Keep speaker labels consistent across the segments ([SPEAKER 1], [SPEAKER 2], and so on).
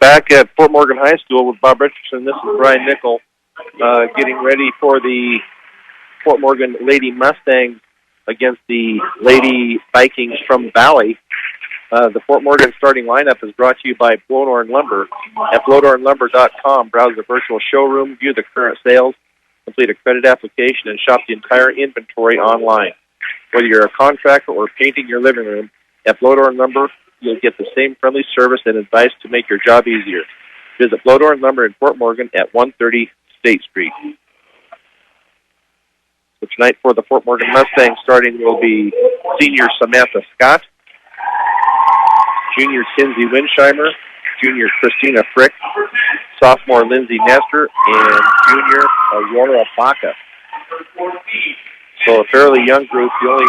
[SPEAKER 1] Back at Fort Morgan High School with Bob Richardson. This is Brian Nickel getting ready for the Fort Morgan Lady Mustangs against the Lady Vikings from Valley. The Fort Morgan starting lineup is brought to you by Blodorn Lumber. At blodornlumber.com, browse the virtual showroom, view the current sales, complete a credit application, and shop the entire inventory online. Whether you're a contractor or painting your living room, at Blodorn Lumber, you'll get the same friendly service and advice to make your job easier. Visit Blodorn Lumber in Fort Morgan at 130 State Street. So tonight for the Fort Morgan Mustangs starting will be senior Samantha Scott, junior Kinsey Winsheimer, junior Christina Frick, sophomore Lindsay Nestor, and junior Aurora Baca. So a fairly young group. The only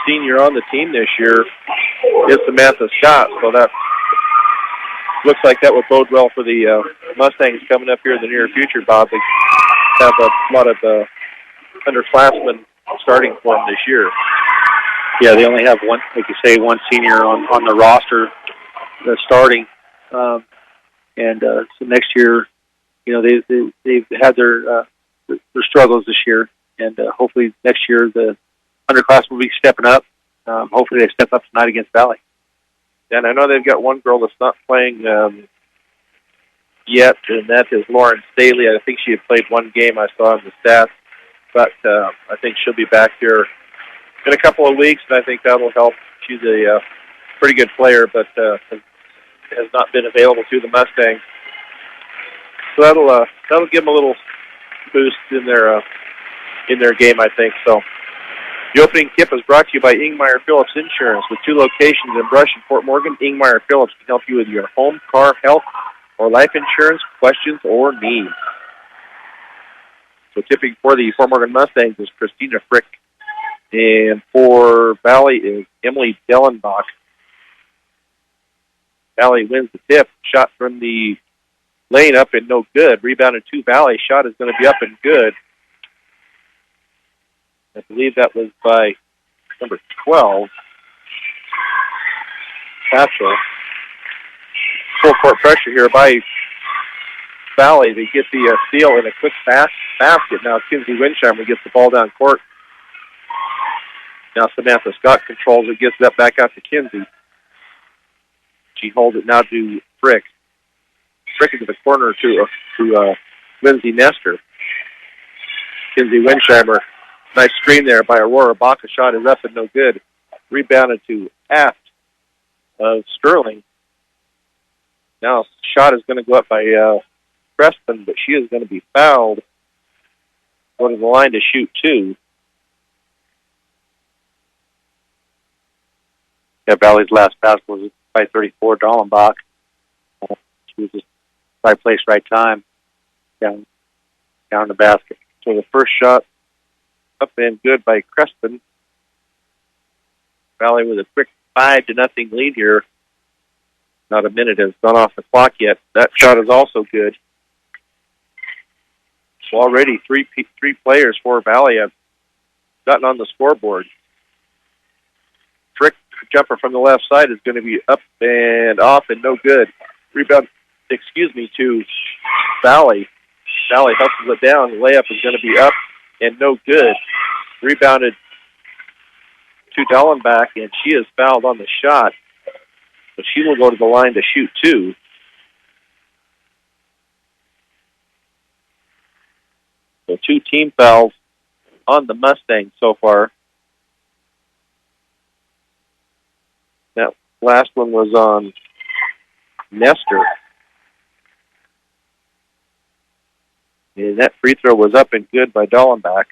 [SPEAKER 1] senior on the team this year is Samantha Scott, so that looks like that would bode well for the Mustangs coming up here in the near future, Bob. They have a lot of underclassmen starting for them this year.
[SPEAKER 2] Yeah, they only have one, like you say, one senior on the roster that's starting. So next year, you know, they've had their struggles this year, and hopefully next year the underclassmen will be stepping up. Hopefully they step up tonight against Valley.
[SPEAKER 1] And I know they've got one girl that's not playing yet, and that is Lauren Staley. I think she had played one game I saw in the stats, but I think she'll be back here in a couple of weeks, and I think that'll help. She's a pretty good player, but has not been available to the Mustangs. So that'll give them a little boost in their game, I think. So the opening tip is brought to you by Ingmeyer Phillips Insurance. With 2 locations in Brush and Fort Morgan, Ingmeyer Phillips can help you with your home, car, health, or life insurance questions or needs. So tipping for the Fort Morgan Mustangs is Christina Frick. And for Valley is Emily Dellenbach. Valley wins the tip. Shot from the lane up and no good. Rebounded to Valley. Shot is going to be up and good. I believe that was by number 12, Satchel. Full court pressure here by Valley. They get the steal in a quick basket. Now Kinsey Winsheimer gets the ball down court. Now Samantha Scott controls it, gets that back out to Kinsey. She holds it now to Frick. Frick into the corner to Lindsay Nestor. Kinsey Winsheimer. Nice screen there by Aurora Baca. Shot is up and no good. Rebounded to Aft of Sterling. Now, shot is going to go up by Preston, but she is going to be fouled. Going to the line to shoot 2.
[SPEAKER 2] Yeah, Valley's last pass was by 34, Dallenbach. She was just right place, right time. Down the basket.
[SPEAKER 1] So the first shot up and good by Crespin. Valley with a quick 5-0 lead here. Not a minute has gone off the clock yet. That shot is also good. So already three players for Valley have gotten on the scoreboard. Frick jumper from the left side is going to be up and off and no good. Rebound, to Valley. Valley hustles it down. The layup is going to be up and no good. Rebounded to Dallenbach, and she is fouled on the shot. So she will go to the line to shoot 2. So 2 team fouls on the Mustangs so far. That last one was on Nestor. And that free throw was up and good by Dallenbach.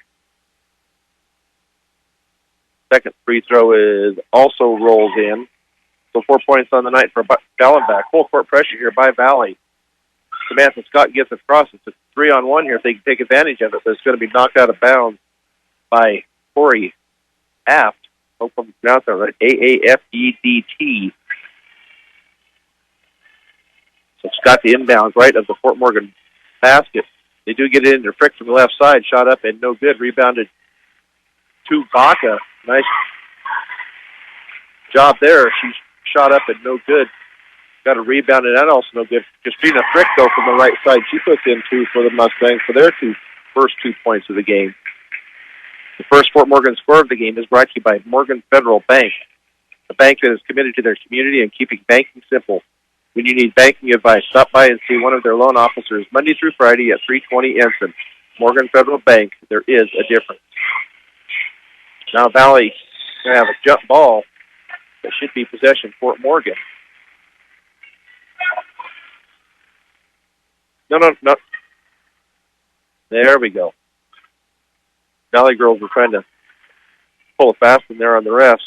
[SPEAKER 1] Second free throw is also rolls in. So 4 points on the night for Dallenbach. Full court pressure here by Valley. Samantha Scott gets across. It's a 3-on-1 here if they can take advantage of it, but it's going to be knocked out of bounds by Corey Aft. Hope I'm pronouncing that right. Aafedt. So Scott the inbounds right of the Fort Morgan basket. They do get it into Frick from the left side. Shot up and no good. Rebounded to Baca. Nice job there. She shot up and no good. got a rebound, and that also no good. Christina Frick, though, from the right side, she puts in 2 for the Mustangs for their first 2 points of the game. The first Fort Morgan score of the game is brought to you by Morgan Federal Bank, a bank that is committed to their community and keeping banking simple. When you need banking advice, stop by and see one of their loan officers Monday through Friday at 320 Ensign. Morgan Federal Bank, there is a difference. Now Valley going to have a jump ball that should be possession Fort Morgan. No. There we go. Valley girls were trying to pull a fast one there on the refs.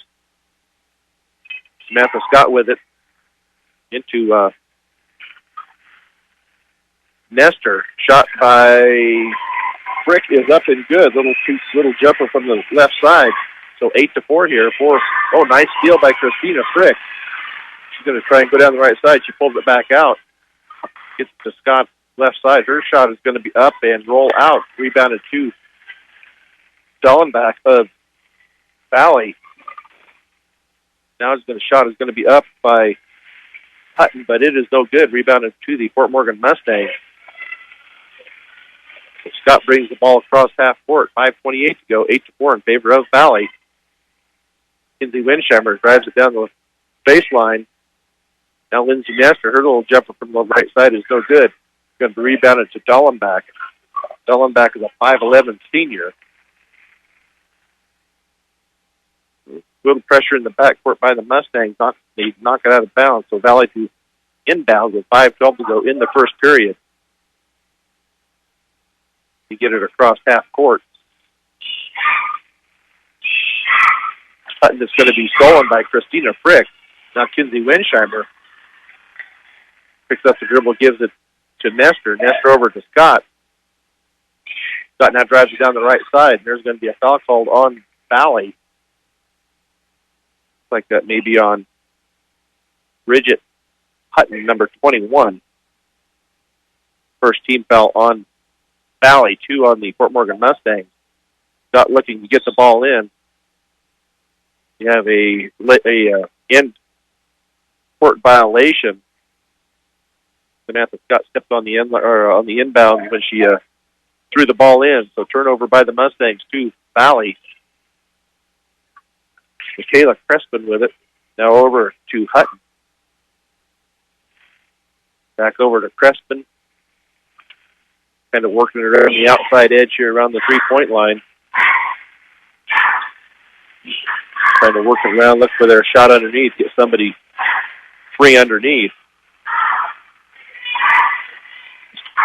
[SPEAKER 1] Samantha Scott with it into Nestor. Shot by Frick is up and good. Little jumper from the left side. So 8-4 here. Nice steal by Christina Frick. She's going to try and go down the right side. She pulls it back out. Gets to Scott's left side. Her shot is going to be up and roll out. Rebounded to Dallenbach of Valley. Now shot is going to be up by Hutton, but it is no good. Rebounded to the Fort Morgan Mustangs. So Scott brings the ball across half court. 5:28 to go. 8-4 in favor of Valley. Kinsey Winsheimer drives it down the baseline. Now Lindsay Nestor, her little jumper from the right side is no good. Going to be rebounded to Dallenbach. Dallenbach is a 5'11 senior. Little pressure in the backcourt by the Mustangs. They knock it out of bounds. So Valley to inbound with 5:12 to go in the first period. You get it across half court. Hutton is going to be stolen by Christina Frick. Now Kinsey Winsheimer picks up the dribble, gives it to Nestor. Nestor over to Scott. Scott now drives it down the right side. There's going to be a foul called on Valley. Like that maybe on Bridget Hutton, number 21. First team foul on Valley, 2 on the Fort Morgan Mustangs. Scott looking to get the ball in. You have a in-court violation. Samantha Scott stepped on the inbound when she threw the ball in. So turnover by the Mustangs to Valley. Michaela Crespin with it. Now over to Hutton. Back over to Crespin. Kind of working it around the outside edge here around the three-point line. Trying to work it around, look for their shot underneath, get somebody free underneath.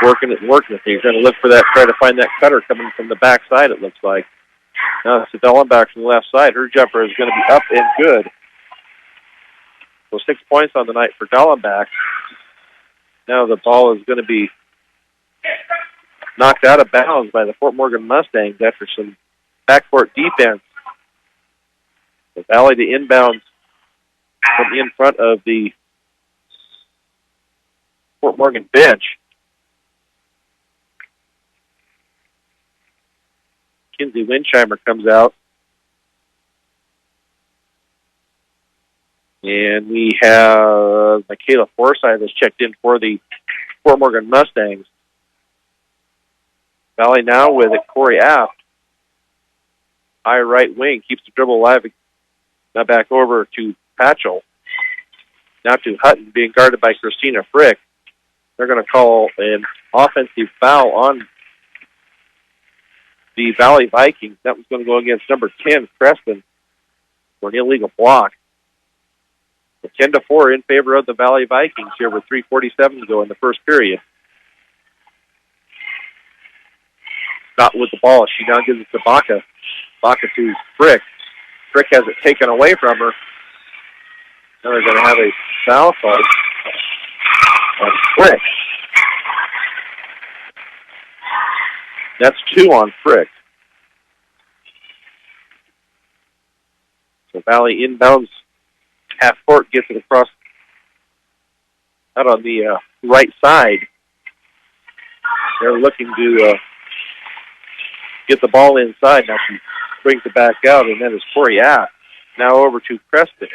[SPEAKER 1] Working it. He's going to look for that, try to find that cutter coming from the backside, it looks like. Now it's Dallenbach from the left side. Her jumper is going to be up and good. So 6 points on the night for Dallenbach. Now the ball is going to be knocked out of bounds by the Fort Morgan Mustangs after some backcourt defense. The Valley to inbounds from in front of the Fort Morgan bench. Kinsey Winsheimer comes out. And we have Michaela Forsythe that's checked in for the Fort Morgan Mustangs. Valley now with it, Corey Aft. High right wing, keeps the dribble alive. Now back over to Patchell. Now to Hutton, being guarded by Christina Frick. They're going to call an offensive foul on the Valley Vikings. That was going to go against number 10, Crespin, for an illegal block. 10-4 in favor of the Valley Vikings here with 3:47 to go in the first period. Not with the ball. She now gives it to Baca. Baca to Frick. Frick has it taken away from her. Now they're going to have a foul call on Frick. That's 2 on Frick. So Valley inbounds half court, gets it across out on the right side. They're looking to get the ball inside. Now she brings it back out, and then it's Corey Aft. Now over to Crespin.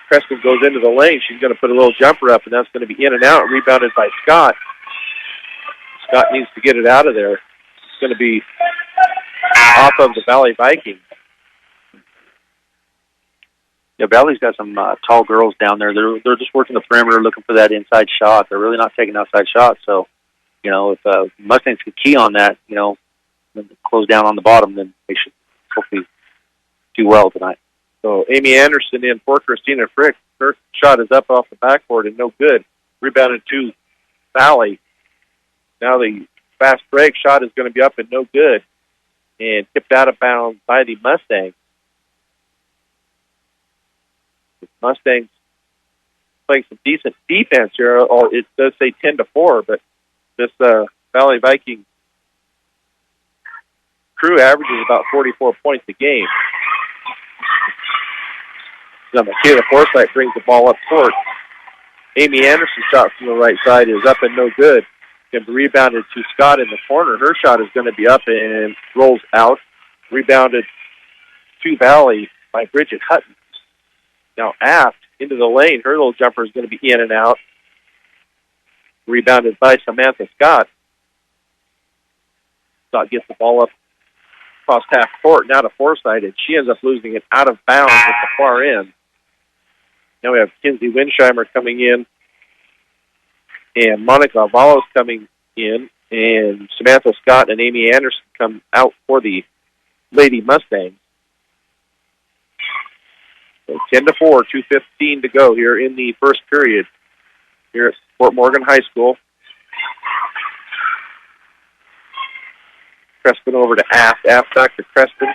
[SPEAKER 1] Creston goes into the lane. She's going to put a little jumper up, and that's going to be in and out, rebounded by Scott. Scott needs to get it out of there. It's going to be off of the Valley Vikings.
[SPEAKER 2] Yeah, Valley's got some tall girls down there. They're just working the perimeter, looking for that inside shot. They're really not taking outside shots. So, if Mustangs can key on that, close down on the bottom, then they should hopefully do well tonight.
[SPEAKER 1] So Amy Anderson in for Christina Frick. Her shot is up off the backboard and no good. Rebounded to Valley. Now the fast break shot is going to be up and no good. And tipped out of bounds by the Mustangs. The Mustangs playing some decent defense here. It does say 10-4, but this Valley Viking crew averages about 44 points a game. Now, Michaela Forsythe brings the ball up court. Amy Anderson's shot from the right side is up and no good. And rebounded to Scott in the corner. Her shot is going to be up and rolls out. Rebounded to Valley by Bridget Hutton. Now Aft into the lane. Her little jumper is going to be in and out. Rebounded by Samantha Scott. Scott gets the ball up across half court, now to Forsythe, and she ends up losing it out of bounds at the far end. Now we have Kinsey Winsheimer coming in, and Monica Avalos coming in, and Samantha Scott and Amy Anderson come out for the Lady Mustangs. So 10-4, 2:15 to go here in the first period here at Fort Morgan High School. Creston over to Aft. Aft back to Creston.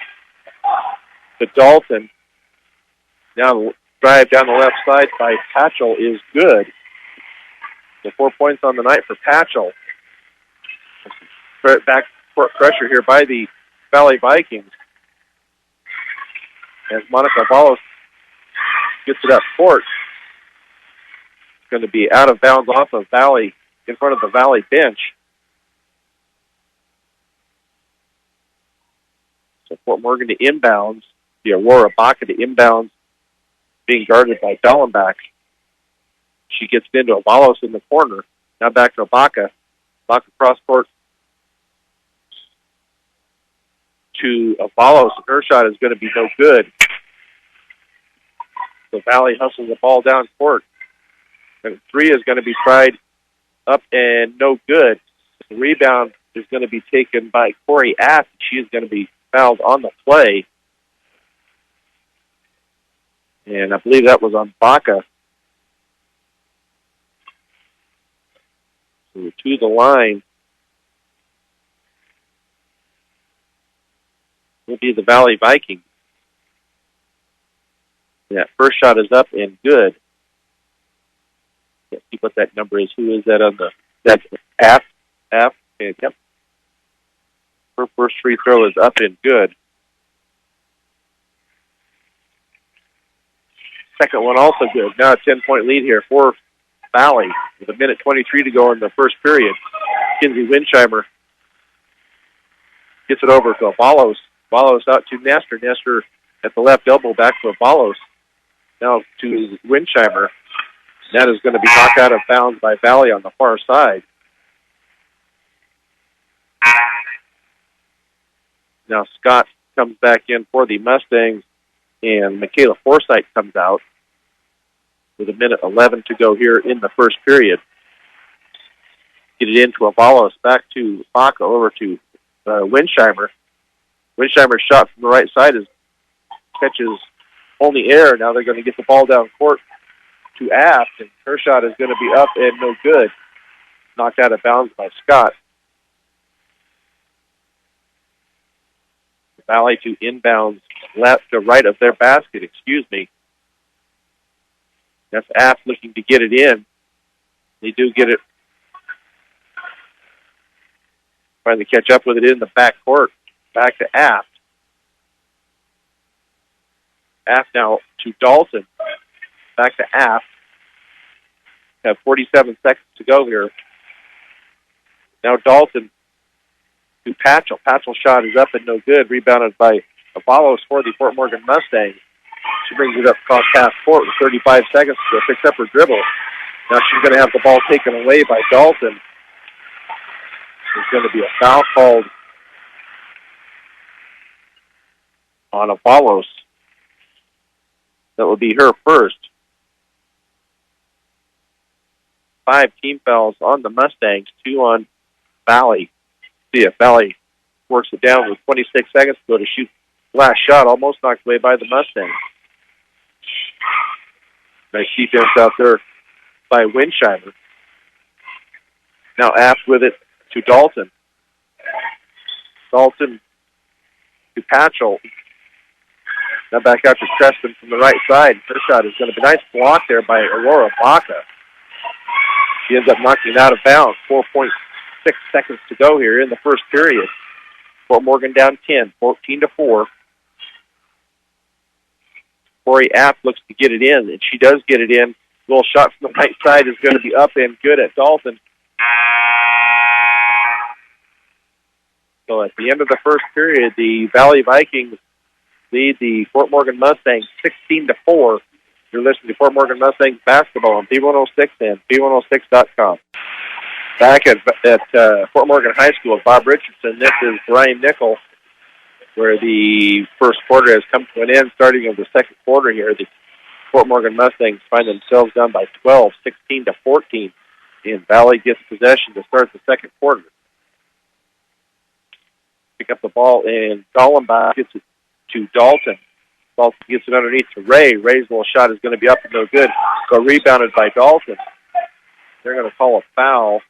[SPEAKER 1] To Dalton. Now the drive down the left side by Patchell is good. So 4 points on the night for Patchell. Back court pressure here by the Valley Vikings. As Monica Valos gets it up court. It's going to be out of bounds off of Valley, in front of the Valley bench. So Fort Morgan to inbounds. The Aurora Baca to inbounds, being guarded by Bellenbach. She gets it into Avalos in the corner. Now back to Baca. Baca cross court to Avalos. Her shot is going to be no good. So Valley hustles the ball down court. And three is going to be tried up and no good. The rebound is going to be taken by Corey Aft. She is going to be fouled on the play. And I believe that was on Baca. So to the line will be the Valley Vikings. That first shot is up and good. Can't see what that number is. Who is that on the... That's Aft. Aft. And, yep. Her first free throw is up and good. Second one also good. Now a 10-point lead here for Valley with 1:23 to go in the first period. Kinsey Winsheimer gets it over to Avalos. Avalos out to Nestor. Nestor at the left elbow back to Avalos. Now to Winsheimer. That is going to be knocked out of bounds by Valley on the far side. Now Scott comes back in for the Mustangs, and Michaela Forsythe comes out with 1:11 to go here in the first period. Get it into Avalos, back to Baca, over to Winsheimer. Winsheimer's shot from the right side catches only air. Now they're going to get the ball down court to Aft, and her shot is going to be up and no good. Knocked out of bounds by Scott. Valley to inbounds left to right of their basket, That's Aft looking to get it in. They do get it. Trying to catch up with it in the back court. Back to Aft. Aft now to Dalton. Back to Aft. Have 47 seconds to go here. Now Dalton to Patchell. Patchell's shot is up and no good. Rebounded by Avalos for the Fort Morgan Mustangs. She brings it up across half court with 35 seconds to go. Picks up her dribble. Now she's going to have the ball taken away by Dalton. There's going to be a foul called on Avalos. That will be her first. 5 team fouls on the Mustangs, 2 on Valley. See if Valley works it down with 26 seconds to go to shoot. Last shot almost knocked away by the Mustangs. Nice defense out there by Winsheimer. Now Aft with it to Dalton. Dalton to Patchell. Now back out to Creston from the right side. Her shot is going to be a nice block there by Aurora Baca. She ends up knocking it out of bounds. 4.6 seconds to go here in the first period. Fort Morgan down 10, 14-4. Corey Aft looks to get it in, and she does get it in. Little shot from the right side is going to be up and good at Dalton. So at the end of the first period, the Valley Vikings lead the Fort Morgan Mustangs 16-4. You're listening to Fort Morgan Mustangs basketball on B106 and B106.com. Back at Fort Morgan High School with Bob Richardson, this is Brian Nickel, where the first quarter has come to an end. Starting of the second quarter here, the Fort Morgan Mustangs find themselves down by 12, 16-14. And Valley gets possession to start the second quarter. Pick up the ball, and Gollenbach gets it to Dalton. Dalton gets it underneath to Ray. Ray's little shot is going to be up and no good. So rebounded by Dalton. They're going to call a foul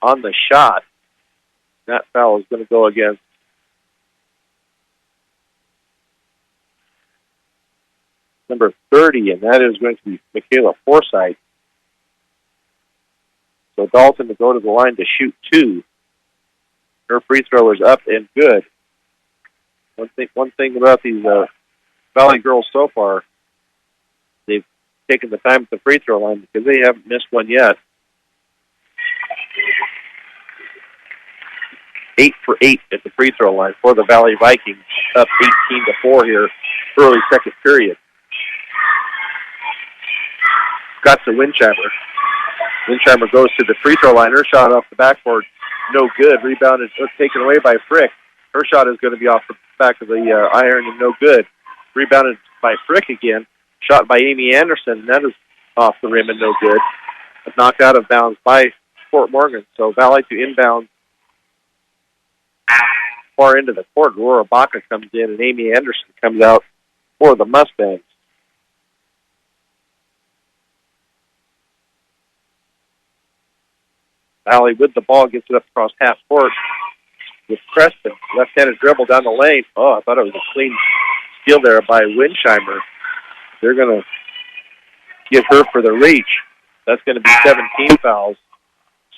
[SPEAKER 1] on the shot. That foul is going to go against number 30, and that is going to be Michaela Forsythe. So Dalton to go to the line to shoot 2. Her free throw is up and good. One thing about these Valley girls so far, they've taken the time at the free throw line because they haven't missed one yet. 8 for 8 at the free throw line for the Valley Vikings, up 18-4 here, early second period. Got to Winsheimer. Winsheimer goes to the free throw line. Her shot off the backboard, no good. Rebounded, taken away by Frick. Her shot is going to be off the back of the iron and no good. Rebounded by Frick again. Shot by Amy Anderson, and that is off the rim and no good. Knocked out of bounds by Fort Morgan. So Valley to inbound far into the court. Aurora Baca comes in, and Amy Anderson comes out for the Mustangs. Valley with the ball gets it up across half court with Creston. Left-handed dribble down the lane. Oh, I thought it was a clean steal there by Winsheimer. They're going to give her for the reach. That's going to be 17 fouls.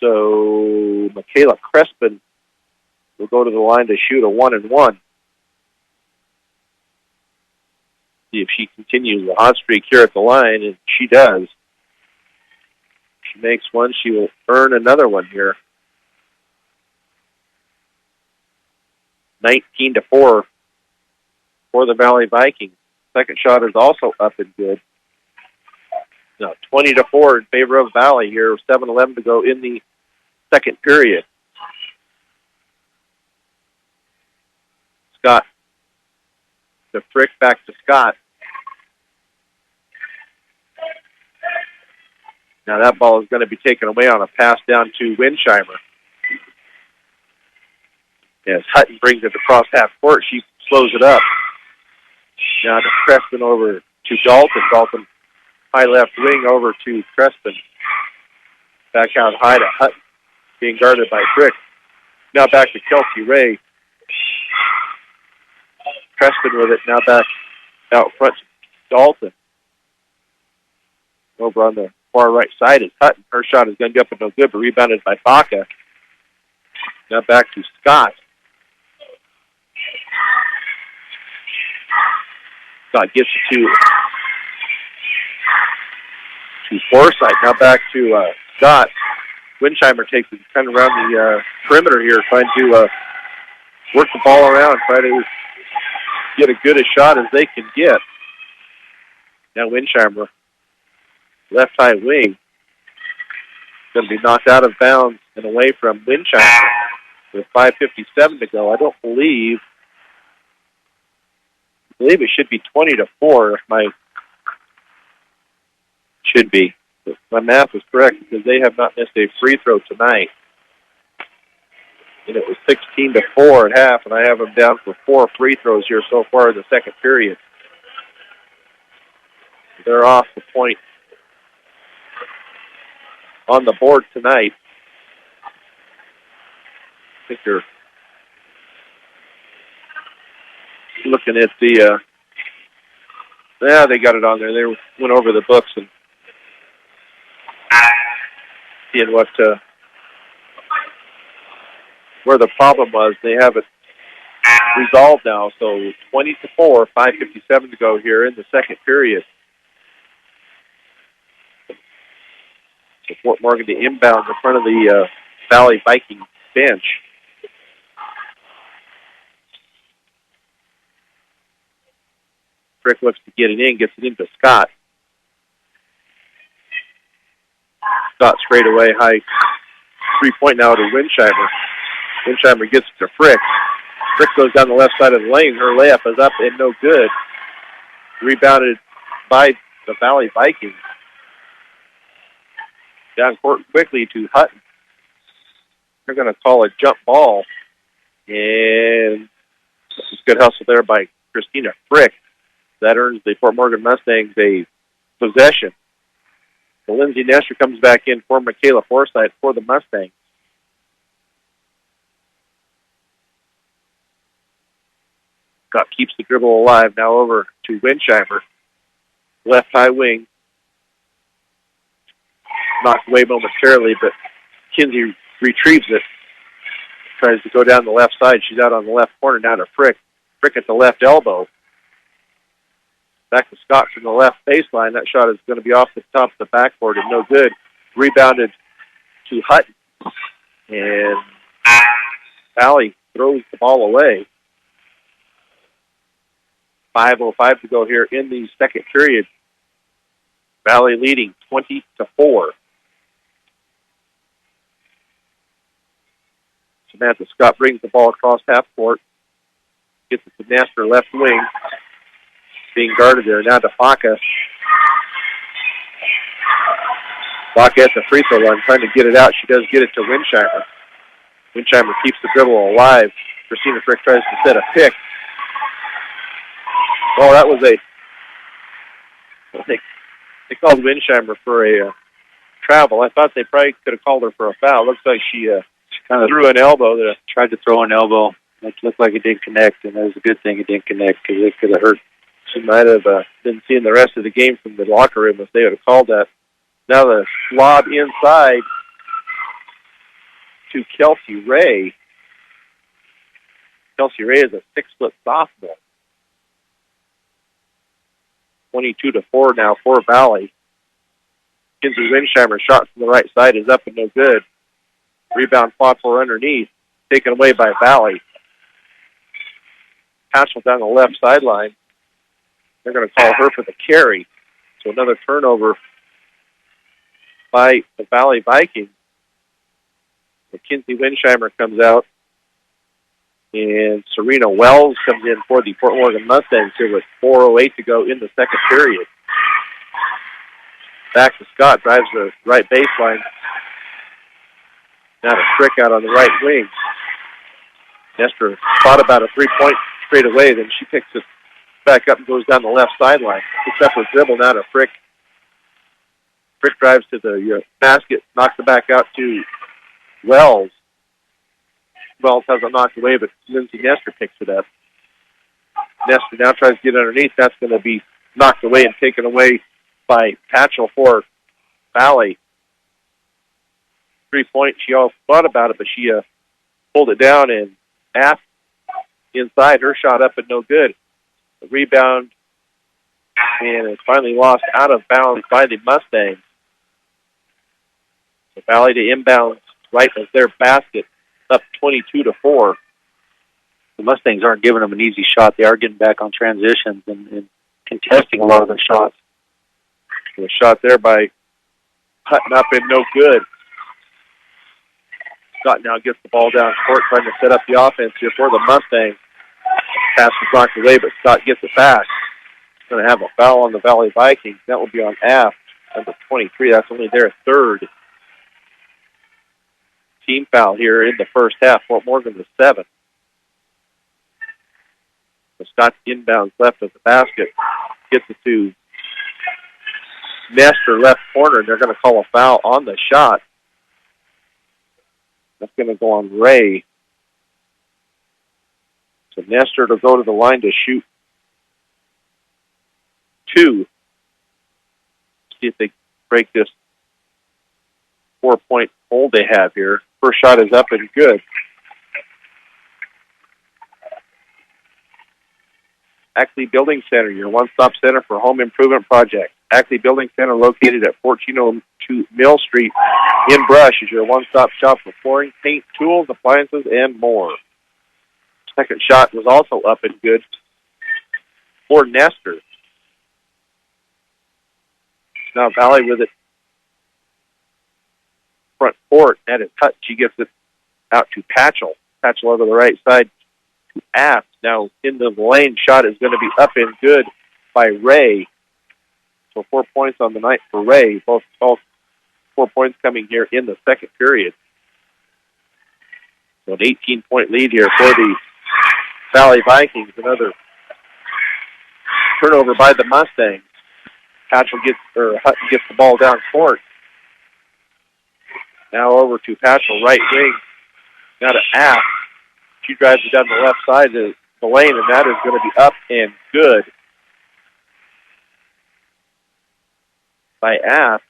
[SPEAKER 1] So Michaela Crespin will go to the line to shoot a 1-and-1. See if she continues the hot streak here at the line, and she does. She makes one, she will earn another one here. 19-4 for the Valley Vikings. Second shot is also up and good. No, 20-4 in favor of Valley here. 7:11 to go in the second period. Scott. The Frick back to Scott. Now that ball is going to be taken away on a pass down to Winsheimer. As Hutton brings it across half court, she slows it up. Now to Creston over to Dalton. Dalton high left wing over to Creston. Back out high to Hutton, being guarded by Frick. Now back to Kelsey Ray. Creston with it, now back out front to Dalton. Over on the far right side is Hutton. Her shot is going to be up and no good, but rebounded by Baca. Now back to Scott. Scott gets it to Forsythe. Now back to Scott. Winsheimer takes it kind of around the perimeter here, trying to work the ball around, try to get a good a shot as they can get. Now Winsheimer, left high wing, going to be knocked out of bounds and away from Winsheimer with 5:57 to go. I believe it should be 20-4 if should be. If my math is correct, because they have not missed a free throw tonight. And it was 16-4 at half, and I have them down for 4 free throws here so far in the second period. They're off the point on the board tonight. I think they're looking at the, they got it on there. They went over the books and seeing what, where the problem was. They have it resolved now. So 20-4, 5:57 to go here in the second period. So Fort Morgan to inbound in front of the Valley Viking bench. Frick looks to get it in, gets it into Scott. Scott straight away, high 3-point now to Winsheimer. Winsheimer gets it to Frick. Frick goes down the left side of the lane. Her layup is up and no good. Rebounded by the Valley Vikings. Down court quickly to Hutton. They're going to call a jump ball. And this is good hustle there by Christina Frick. That earns the Fort Morgan Mustangs a possession. So Lindsay Nestor comes back in for Michaela Forsythe for the Mustangs. Scott keeps the dribble alive. Now over to Winsheimer. Left high wing. Knocked away momentarily, but Kinsey retrieves it. Tries to go down the left side. She's out on the left corner. Now to Frick. Frick at the left elbow. Back to Scott from the left baseline. That shot is going to be off the top of the backboard and no good. Rebounded to Hutton. And Valley throws the ball away. 5:05 to go here in the second period. Valley leading 20-4. Samantha Scott brings the ball across half court. Gets it to Nestor left wing. Being guarded there. Now to Baca. Baca at the free throw line trying to get it out. She does get it to Winsheimer. Winsheimer keeps the dribble alive. Christina Frick tries to set a pick. Oh, that was they called Winsheimer for a travel. I thought they probably could have called her for a foul. Looks like she kind of threw an elbow.
[SPEAKER 2] Tried to throw an elbow. It looked like it didn't connect, and it was a good thing it didn't connect because it could have hurt.
[SPEAKER 1] She might have been seeing the rest of the game from the locker room if they would have called that. Now the lob inside to Kelsey Ray. Kelsey Ray is a 6-foot sophomore. 22-4 now for Valley. Kinsey Winsheimer shot from the right side is up and no good. Rebound fought for underneath. Taken away by Valley. Hatchell down the left sideline. They're going to call her for the carry. So another turnover by the Valley Vikings. Kinsey Winsheimer comes out. And Serena Wells comes in for the Fort Morgan Mustangs here with 4:08 to go in the second period. Back to Scott, drives the right baseline. Now to Frick out on the right wing. Nestor thought about a 3-point straight away, then she picks it back up and goes down the left sideline. Picks up her dribble now to Frick. Frick drives to the basket, knocks it back out to Wells. Wells has it knocked away, but Lindsay Nestor picks it up. Nestor now tries to get underneath. That's going to be knocked away and taken away by Patchell for Valley. 3-point, she all thought about it, but she pulled it down and passed inside. Her shot up and no good. The rebound, and it's finally lost out of bounds by the Mustangs. So Valley to inbounds right as their basket, up 22-4.
[SPEAKER 2] The Mustangs aren't giving them an easy shot. They are getting back on transitions and contesting a lot of their shots.
[SPEAKER 1] The shot there by Hutton up and no good. Scott now gets the ball down court, trying to set up the offense here for the Mustangs. Pass is knocked away, but Scott gets it back. Going to have a foul on the Valley Vikings. That will be on Aft, number 23. That's only their third team foul here in the first half. Fort Morgan to 7. So Scott's inbounds left of the basket. Gets it to Nestor left corner, and they're going to call a foul on the shot. That's going to go on Ray. So Nestor to go to the line to shoot 2. See if they break this 4-point hold they have here. First shot is up and good. Ackley Building Center, your one-stop center for home improvement projects. Ackley Building Center, located at 1402 Mill Street in Brush, is your one-stop shop for flooring, paint, tools, appliances, and more. Second shot was also up and good for Nestor. Now Valley with it front court. That is Hutton. She gets it out to Patchell. Patchell over the right side to Aft. Now in the lane, shot is going to be up and good by Ray. So 4 points on the night for Ray. Both 4 points coming here in the second period. So an 18-point lead here for the Valley Vikings. Another turnover by the Mustangs. Hutton gets the ball down court. Now over to Patchell, right wing. Now to Aft. She drives it down the left side of the lane, and that is going to be up and good by Aft.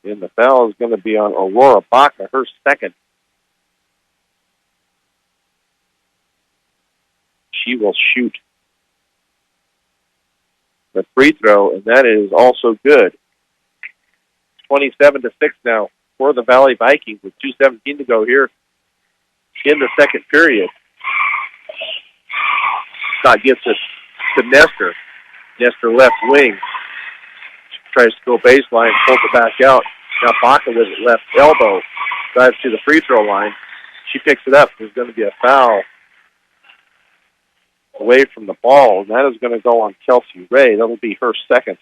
[SPEAKER 1] And the foul is going to be on Aurora Baca, her second. She will shoot the free throw, and that is also good. 27-6 now for the Valley Vikings with 2:17 to go here in the second period. Scott gets it to Nestor. Nestor left wing. Tries to go baseline, pulls it back out. Now Baca with it left elbow. Drives to the free throw line. She picks it up. There's going to be a foul away from the ball, and that is going to go on Kelsey Ray. That'll be her second.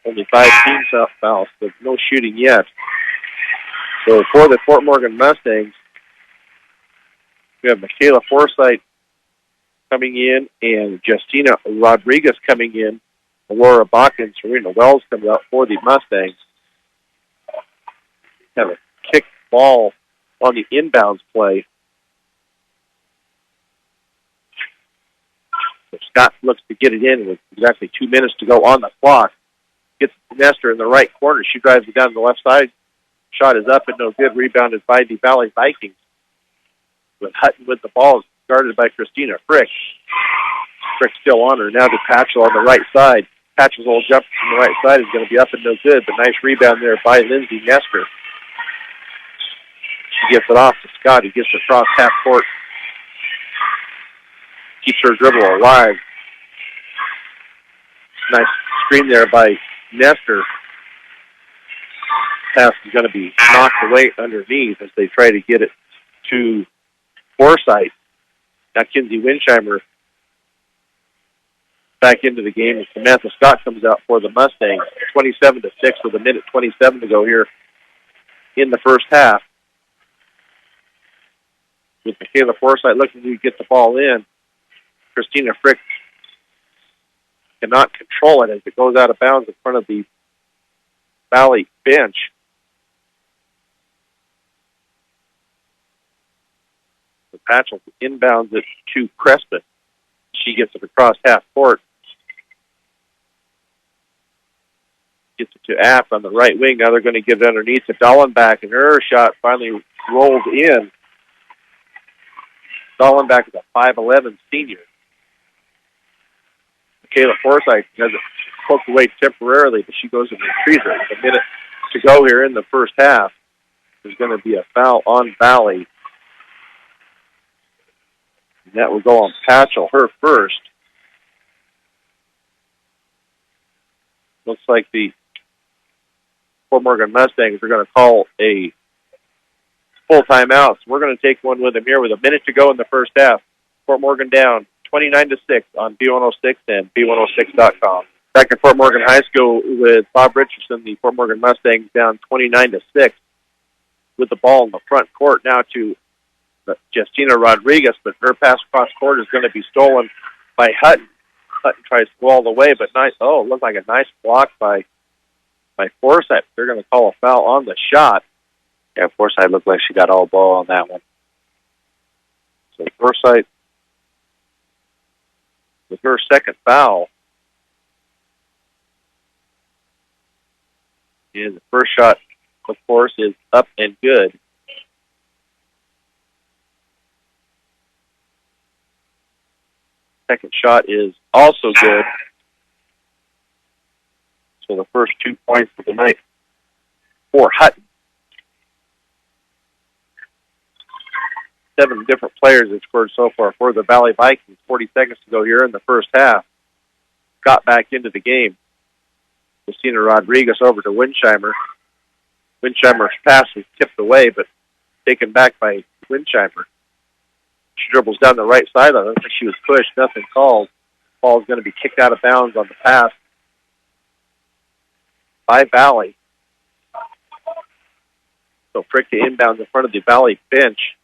[SPEAKER 1] Only 5 team fouls, but no shooting yet. So for the Fort Morgan Mustangs, we have Michaela Forsythe coming in and Justina Rodriguez coming in. Aurora Baca and Serena Wells comes out for the Mustangs. Have a kick ball on the inbounds play. So Scott looks to get it in with exactly 2 minutes to go on the clock. Gets Nestor in the right corner. She drives it down the left side. Shot is up and no good. Rebounded by the Valley Vikings. With Hutton with the ball, guarded by Christina Frick. Frick still on her. Now to Patchell on the right side. Patchell's old jump from the right side is going to be up and no good, but nice rebound there by Lindsay Nestor. She gets it off to Scott. He gets it across half court. Keeps her dribble alive. Nice screen there by Nestor. Pass is going to be knocked away underneath as they try to get it to Forsythe. Now Kinsey Winsheimer back into the game. Samantha Scott comes out for the Mustangs. 27-6 with 1:27 to go here in the first half. With Michaela Forsythe looking to get the ball in. Christina Frick cannot control it as it goes out of bounds in front of the Valley bench. The Patchell inbounds it to Crespin. She gets it across half court. Gets it to Aft on the right wing. Now they're going to get it underneath to Dollenbach, and her shot finally rolls in. Dollenbach is a 5'11" senior. Michaela Forsythe has it poked away temporarily, but she goes and retrieves it. With a minute to go here in the first half. There's going to be a foul on Valley. And that will go on Patchell, her first. looks like the Fort Morgan Mustangs are going to call a full timeout. So we're going to take one with them here with a minute to go in the first half. Fort Morgan down 29-6 on B106 and B106.com. Back at Fort Morgan High School with Bob Richardson, the Fort Morgan Mustangs down 29-6 with the ball in the front court now to Justina Rodriguez, but her pass cross court is going to be stolen by Hutton. Hutton tries to go all the way, but nice. Oh, it looked like a nice block by Forsythe. They're going to call a foul on the shot.
[SPEAKER 2] Yeah, Forsythe looked like she got all ball on that one.
[SPEAKER 1] So Forsythe with her second foul. And the first shot, of course, is up and good. Second shot is also good. So the first 2 points of the night for Hutton. 7 different players have scored so far for the Valley Vikings. 40 seconds to go here in the first half. Got back into the game. Justina Rodriguez over to Winsheimer. Winsheimer's pass was tipped away, but taken back by Winsheimer. She dribbles down the right sideline. I don't think she was pushed. Nothing called. Ball is going to be kicked out of bounds on the pass by Valley. So Frick to inbounds in front of the Valley bench.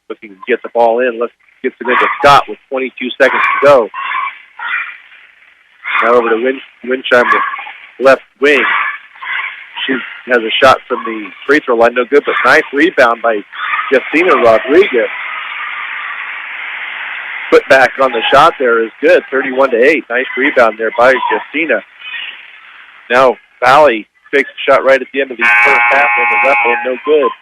[SPEAKER 1] Looking to get the ball in. Gets it into Scott with 22 seconds to go. Now over to Winsheimer, left wing. She has a shot from the free throw line. No good, but nice rebound by Justina Rodriguez. Put back on the shot there is good, 31-8. Nice rebound there by Justina. Now Valley takes a shot right at the end of the first half and the left one, no good.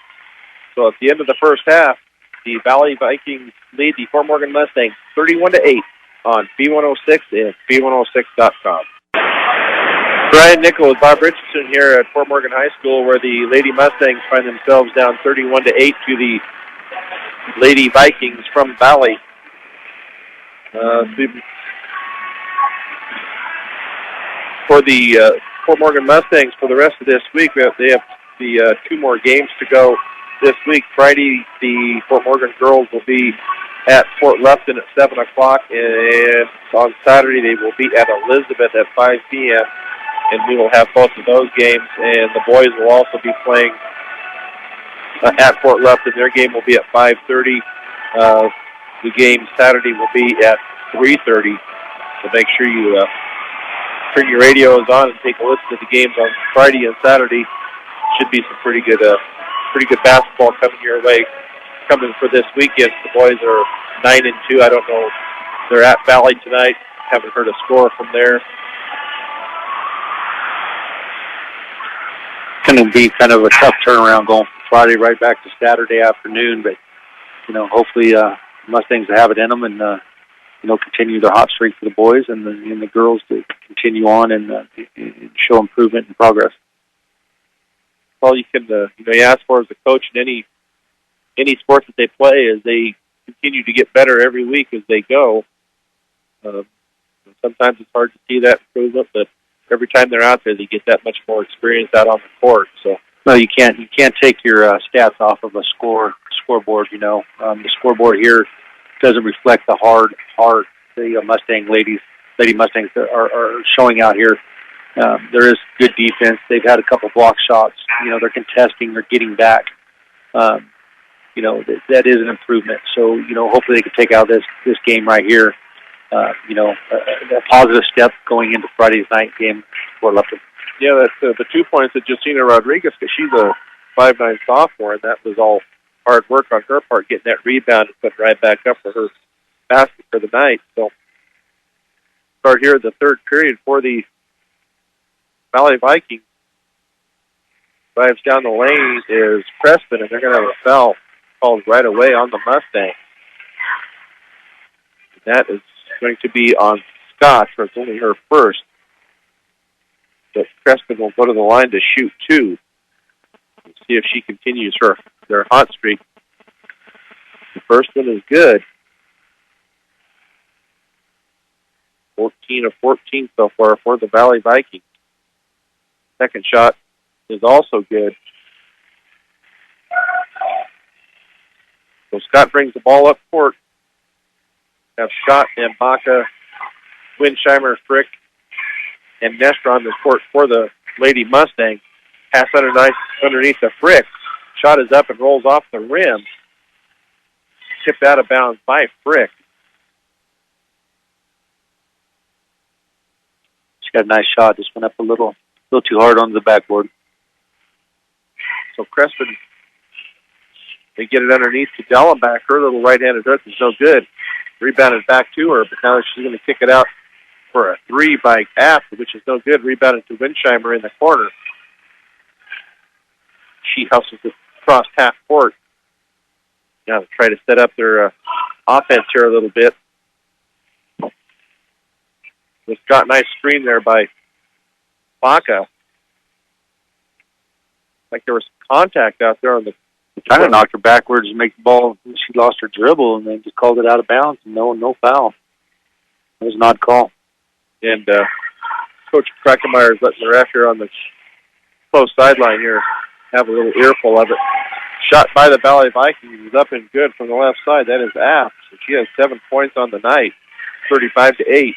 [SPEAKER 1] So at the end of the first half, the Valley Vikings lead the Fort Morgan Mustangs 31-8 on B106 and B106.com. Brian Nickel with Bob Richardson here at Fort Morgan High School, where the Lady Mustangs find themselves down 31-8 to the Lady Vikings from Valley. For the Fort Morgan Mustangs, for the rest of this week, they have the 2 more games to go this week. Friday, the Fort Morgan girls will be at Fort Lupton at 7 o'clock, and on Saturday they will be at Elizabeth at 5 p.m., and we will have both of those games, and the boys will also be playing at Fort Lupton. Their game will be at 5:30. The game Saturday will be at 3:30, so make sure you turn your radios on and take a listen to the games on Friday and Saturday. Should be some pretty good basketball coming your way. Coming for this weekend, the boys are 9-2. I don't know. They're at Valley tonight. Haven't heard a score from there.
[SPEAKER 2] Going to be kind of a tough turnaround going from Friday right back to Saturday afternoon, but hopefully Mustangs have it in them and continue their hot streak for the boys and the girls to continue on and show improvement and progress.
[SPEAKER 1] All you can you ask for as a coach in any sport that they play is they continue to get better every week as they go. Sometimes it's hard to see that improvement, but every time they're out there, they get that much more experience out on the court. So
[SPEAKER 2] no, you can't take your stats off of a scoreboard. The scoreboard here doesn't reflect the hard the Lady Mustangs are showing out here. There is good defense. They've had a couple block shots. They're contesting. They're getting back. That is an improvement. So, hopefully they can take out this game right here. A positive step going into Friday's night game for Lupton.
[SPEAKER 1] Yeah, that's the 2 points that Justina Rodriguez, because she's a 5'9" sophomore, and that was all hard work on her part, getting that rebound and putting right back up for her basket for the night. So, start here in the third period for the Valley Vikings. Drives down the lane is Crespin, and they're going to have a foul called right away on the Mustangs. That is going to be on Scott, for it's only her first. But Crespin will go to the line to shoot 2. Let's see if she continues their hot streak. The first one is good. 14 of 14 so far for the Valley Vikings. Second shot is also good. So Scott brings the ball up court. Have Scott and Baca, Winsheimer, Frick, and Nestor on the court for the Lady Mustangs. Pass underneath the Frick. Shot is up and rolls off the rim. Tipped out of bounds by Frick.
[SPEAKER 2] She got a nice shot. Just went up a little too hard onto the backboard.
[SPEAKER 1] So Crespin, they get it underneath to Dellenbach. Her little right-handed hook is no good. Rebounded back to her, but now she's going to kick it out for a three by Aft, which is no good. Rebounded to Winsheimer in the corner. She hustles it across half court. Now to try to set up their offense here a little bit. Just got a nice screen there by Baca. Like there was contact out there on the.
[SPEAKER 2] Kind of knocked her backwards and make the ball. She lost her dribble and then just called it out of bounds. No foul. It was an odd call.
[SPEAKER 1] And Coach Kreckemeyer is letting the ref here on the close sideline here have a little earful of it. Shot by the Valley Vikings is up and good from the left side. That is Aft. So she has 7 points on the night, 35-8.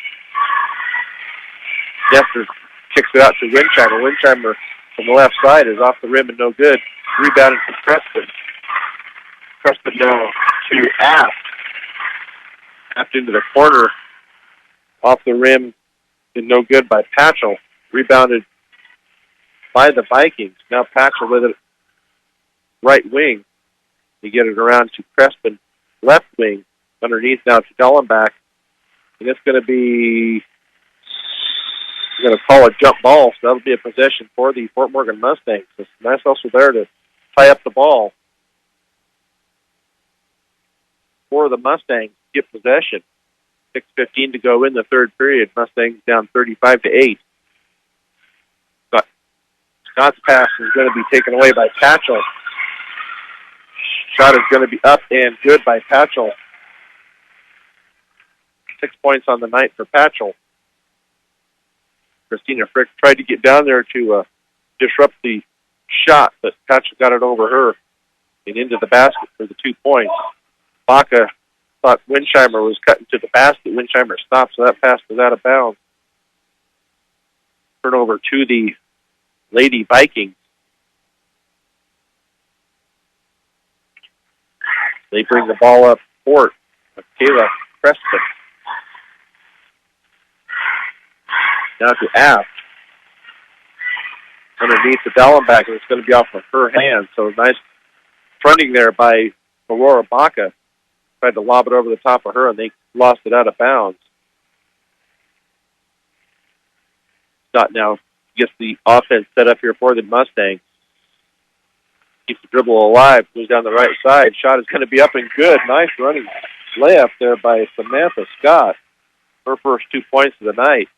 [SPEAKER 1] Nestor kicks it out to Winsheimer. Winsheimer from the left side is off the rim and no good. Rebounded to Crespin. Crespin now to Aft. Aft into the corner. Off the rim and no good by Patchell. Rebounded by the Vikings. Now Patchell with it right wing. They get it around to Crespin. Left wing. Underneath now to Dellenbach. And it's going to be... We're going to call a jump ball, so that'll be a possession for the Fort Morgan Mustangs. It's nice also there to tie up the ball for the Mustangs to get possession. 6:15 to go in the third period. Mustangs down 35-8. Scott's pass is going to be taken away by Patchell. Shot is going to be up and good by Patchell. 6 points on the night for Patchell. Christina Frick tried to get down there to disrupt the shot, but Patchell got it over her and into the basket for the 2 points. Baca thought Winsheimer was cutting to the basket. Winsheimer stopped, so that pass was out of bounds. Turnover to the Lady Vikings. They bring the ball up court. Kayla Crespin. Now to Aft. Underneath the Dellenbach, and it's going to be off of her hand. So nice fronting there by Aurora Baca. Tried to lob it over the top of her, and they lost it out of bounds. Scott now gets the offense set up here for the Mustangs. Keeps the dribble alive, goes down the right side. Shot is going to be up and good. Nice running layup there by Samantha Scott. Her first 2 points of the night.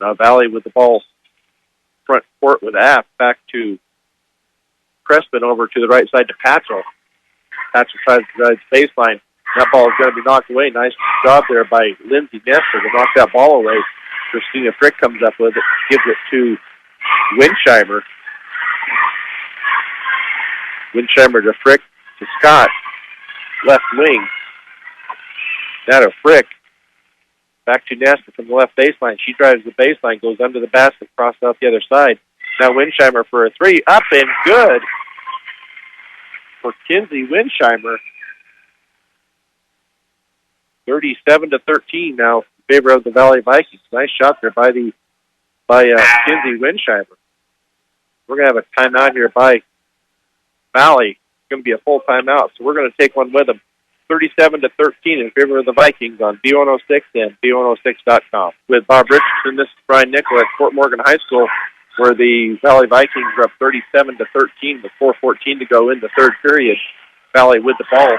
[SPEAKER 1] Now Valley with the ball front court with Aft back to Crespin over to the right side to Patchell. Patchell tries to drive the baseline. That ball is going to be knocked away. Nice job there by Lindsay Nestor to knock that ball away. Christina Frick comes up with it, gives it to Winsheimer. Winsheimer to Frick to Scott. Left wing. Now to Frick. Back to Nestor from the left baseline. She drives the baseline, goes under the basket, crosses out the other side. Now Winsheimer for a three. Up and good for Kinsey Winsheimer. 37-13 now in favor of the Valley Vikings. Nice shot there by Kinsey Winsheimer. We're going to have a timeout here by Valley. It's going to be a full timeout, so we're going to take one with them. 37-13 in favor of the Vikings on B106 and B106.com. With Bob Richardson, this is Brian Nickel at Fort Morgan High School, where the Valley Vikings are up 37-13 with 4:14 to go in the third period. Valley with the ball.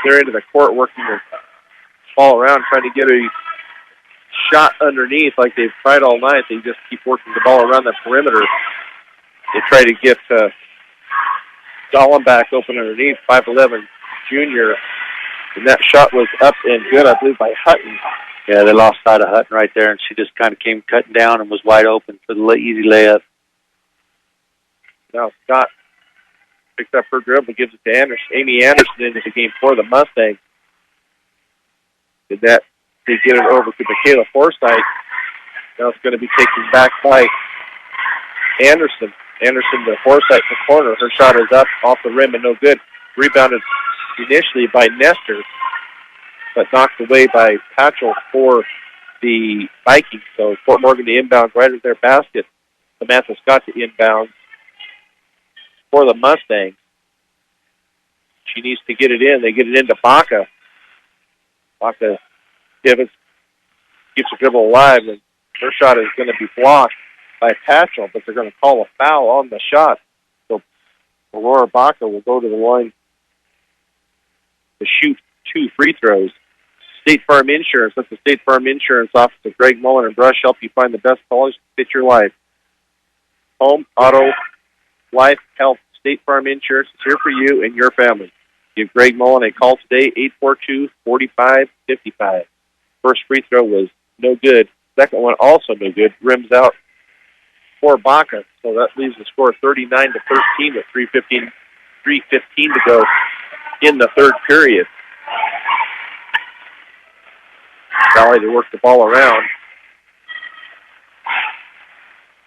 [SPEAKER 1] They're into the court working the ball around, trying to get a shot underneath like they've tried all night. They just keep working the ball around the perimeter. They try to get Dollenbach open underneath. 5'11" junior, and that shot was up and good, I believe, by Hutton.
[SPEAKER 2] Yeah, they lost sight of Hutton right there, and she just kind of came cutting down and was wide open for the easy layup.
[SPEAKER 1] Now Scott picks up her dribble, gives it to Anderson. Amy Anderson into the game for the Mustangs. Did that? They get it over to Michaela Forsythe. Now it's going to be taken back by Anderson. Anderson to Forsythe in the corner. Her shot is up off the rim and no good. Rebounded initially by Nestor, but knocked away by Patchell for the Vikings. So Fort Morgan to inbound right at their basket. Samantha Scott to inbound for the Mustangs. She needs to get it in. They get it into Baca. Baca keeps the dribble alive, and her shot is going to be blocked by Patchell, but they're going to call a foul on the shot. So Aurora Baca will go to the line to shoot 2 free throws. State Farm Insurance. Let the State Farm Insurance office of Greg Mullen and Brush help you find the best policy to fit your life. Home, auto, life, health. State Farm Insurance is here for you and your family. Give Greg Mullen a call today, 842-4555. First free throw was no good. Second one also no good. Rims out for Baca. So that leaves the score 39-13 with 3:15 to go in the third period. Valley to work the ball around.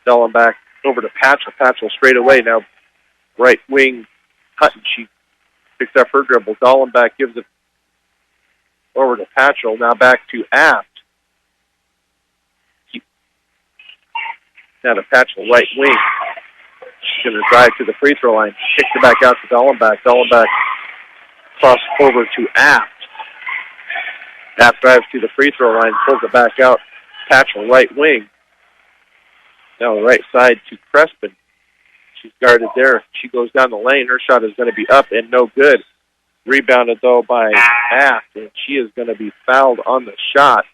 [SPEAKER 1] Selling back over to Patchell. Patchell straight away. Now right wing Hutton. She picks up her dribble. Dollenbach gives it over to Patchell. Now back to Aft. Now to Patchell, right wing. She's going to drive to the free throw line. Kicks it back out to Dollenbach. Dollenbach cross over to Aft. Aft drives to the free throw line, pulls it back out. Patchell, right wing. Now the right side to Crespin. She's guarded there. She goes down the lane. Her shot is going to be up and no good. Rebounded, though, by Aft, and she is going to be fouled on the shot.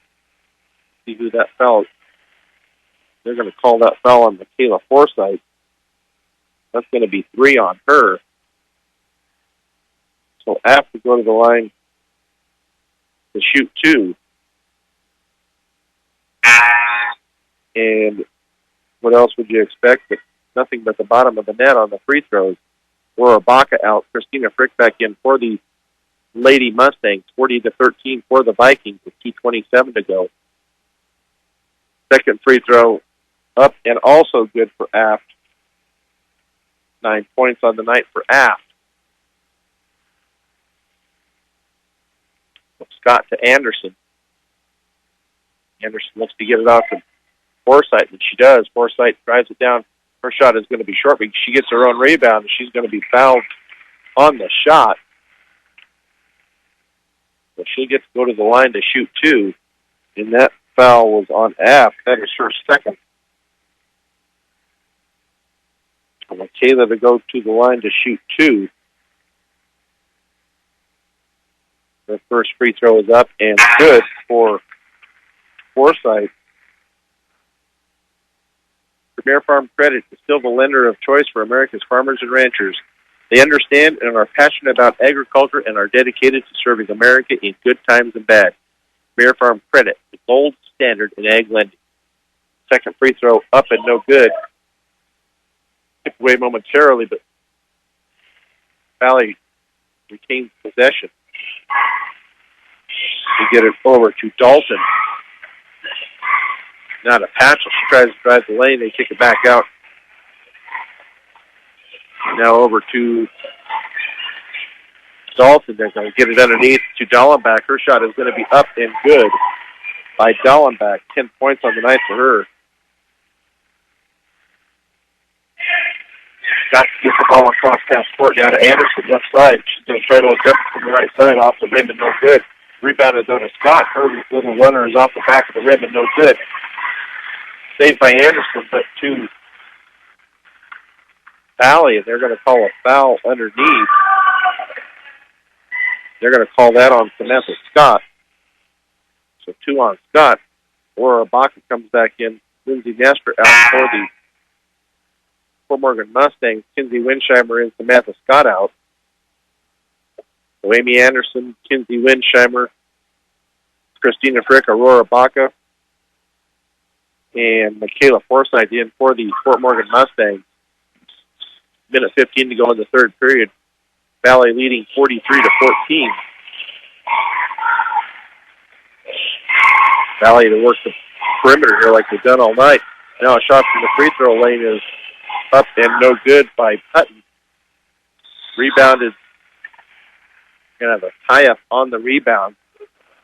[SPEAKER 1] See who that foul. They're going to call that foul on Michaela Forsythe. That's going to be 3 on her. So Aft to go to the line to shoot 2. And what else would you expect? But nothing but the bottom of the net on the free throws. Laura Baca out. Christina Frick back in for the Lady Mustangs. 40-13 for the Vikings with 2:27 to go. Second free throw up and also good for Aft. 9 points on the night for Aft. Scott to Anderson. Anderson looks to get it off to Forsythe, and she does. Forsythe drives it down. Her shot is going to be short, but she gets her own rebound, and she's going to be fouled on the shot. So she'll get to go to the line to shoot 2, and that foul was on Aft. That is her second. So Michaela to go to the line to shoot 2. The first free throw is up and good for Forsythe. Premier Farm Credit is still the lender of choice for America's farmers and ranchers. They understand and are passionate about agriculture and are dedicated to serving America in good times and bad. Premier Farm Credit, the gold standard in ag lending. Second free throw up and no good. Tipped away momentarily, but Valley retains possession. We get it over to Dalton. Now to Patchell. She tries to drive the lane. They kick it back out. Now over to Dalton. They're going to get it underneath to Dollenbach. Her shot is going to be up and good by Dollenbach. 10 points on the night for her. Got to get the ball across half court down to Anderson, left side. She's going to try to look up from the right side off the rim and no good. Rebounded though to Scott. Her little runner is off the back of the rim and no good. Saved by Anderson, but to Valley, and they're going to call a foul underneath. They're going to call that on Samantha Scott. So 2 on Scott. Laura Baca comes back in. Lindsay Nestor out for the Fort Morgan Mustangs. Kinsey Winsheimer and Samantha Scott out. Amy Anderson, Kinsey Winsheimer, Christina Frick, Aurora Baca, and Michaela Forsythe in for the Fort Morgan Mustangs. Minute 15 to go in the third period. Valley leading 43-14. Valley to work the perimeter here like they've done all night. Now a shot from the free throw lane is up and no good by Putton. Rebounded, going to have a tie-up on the rebound.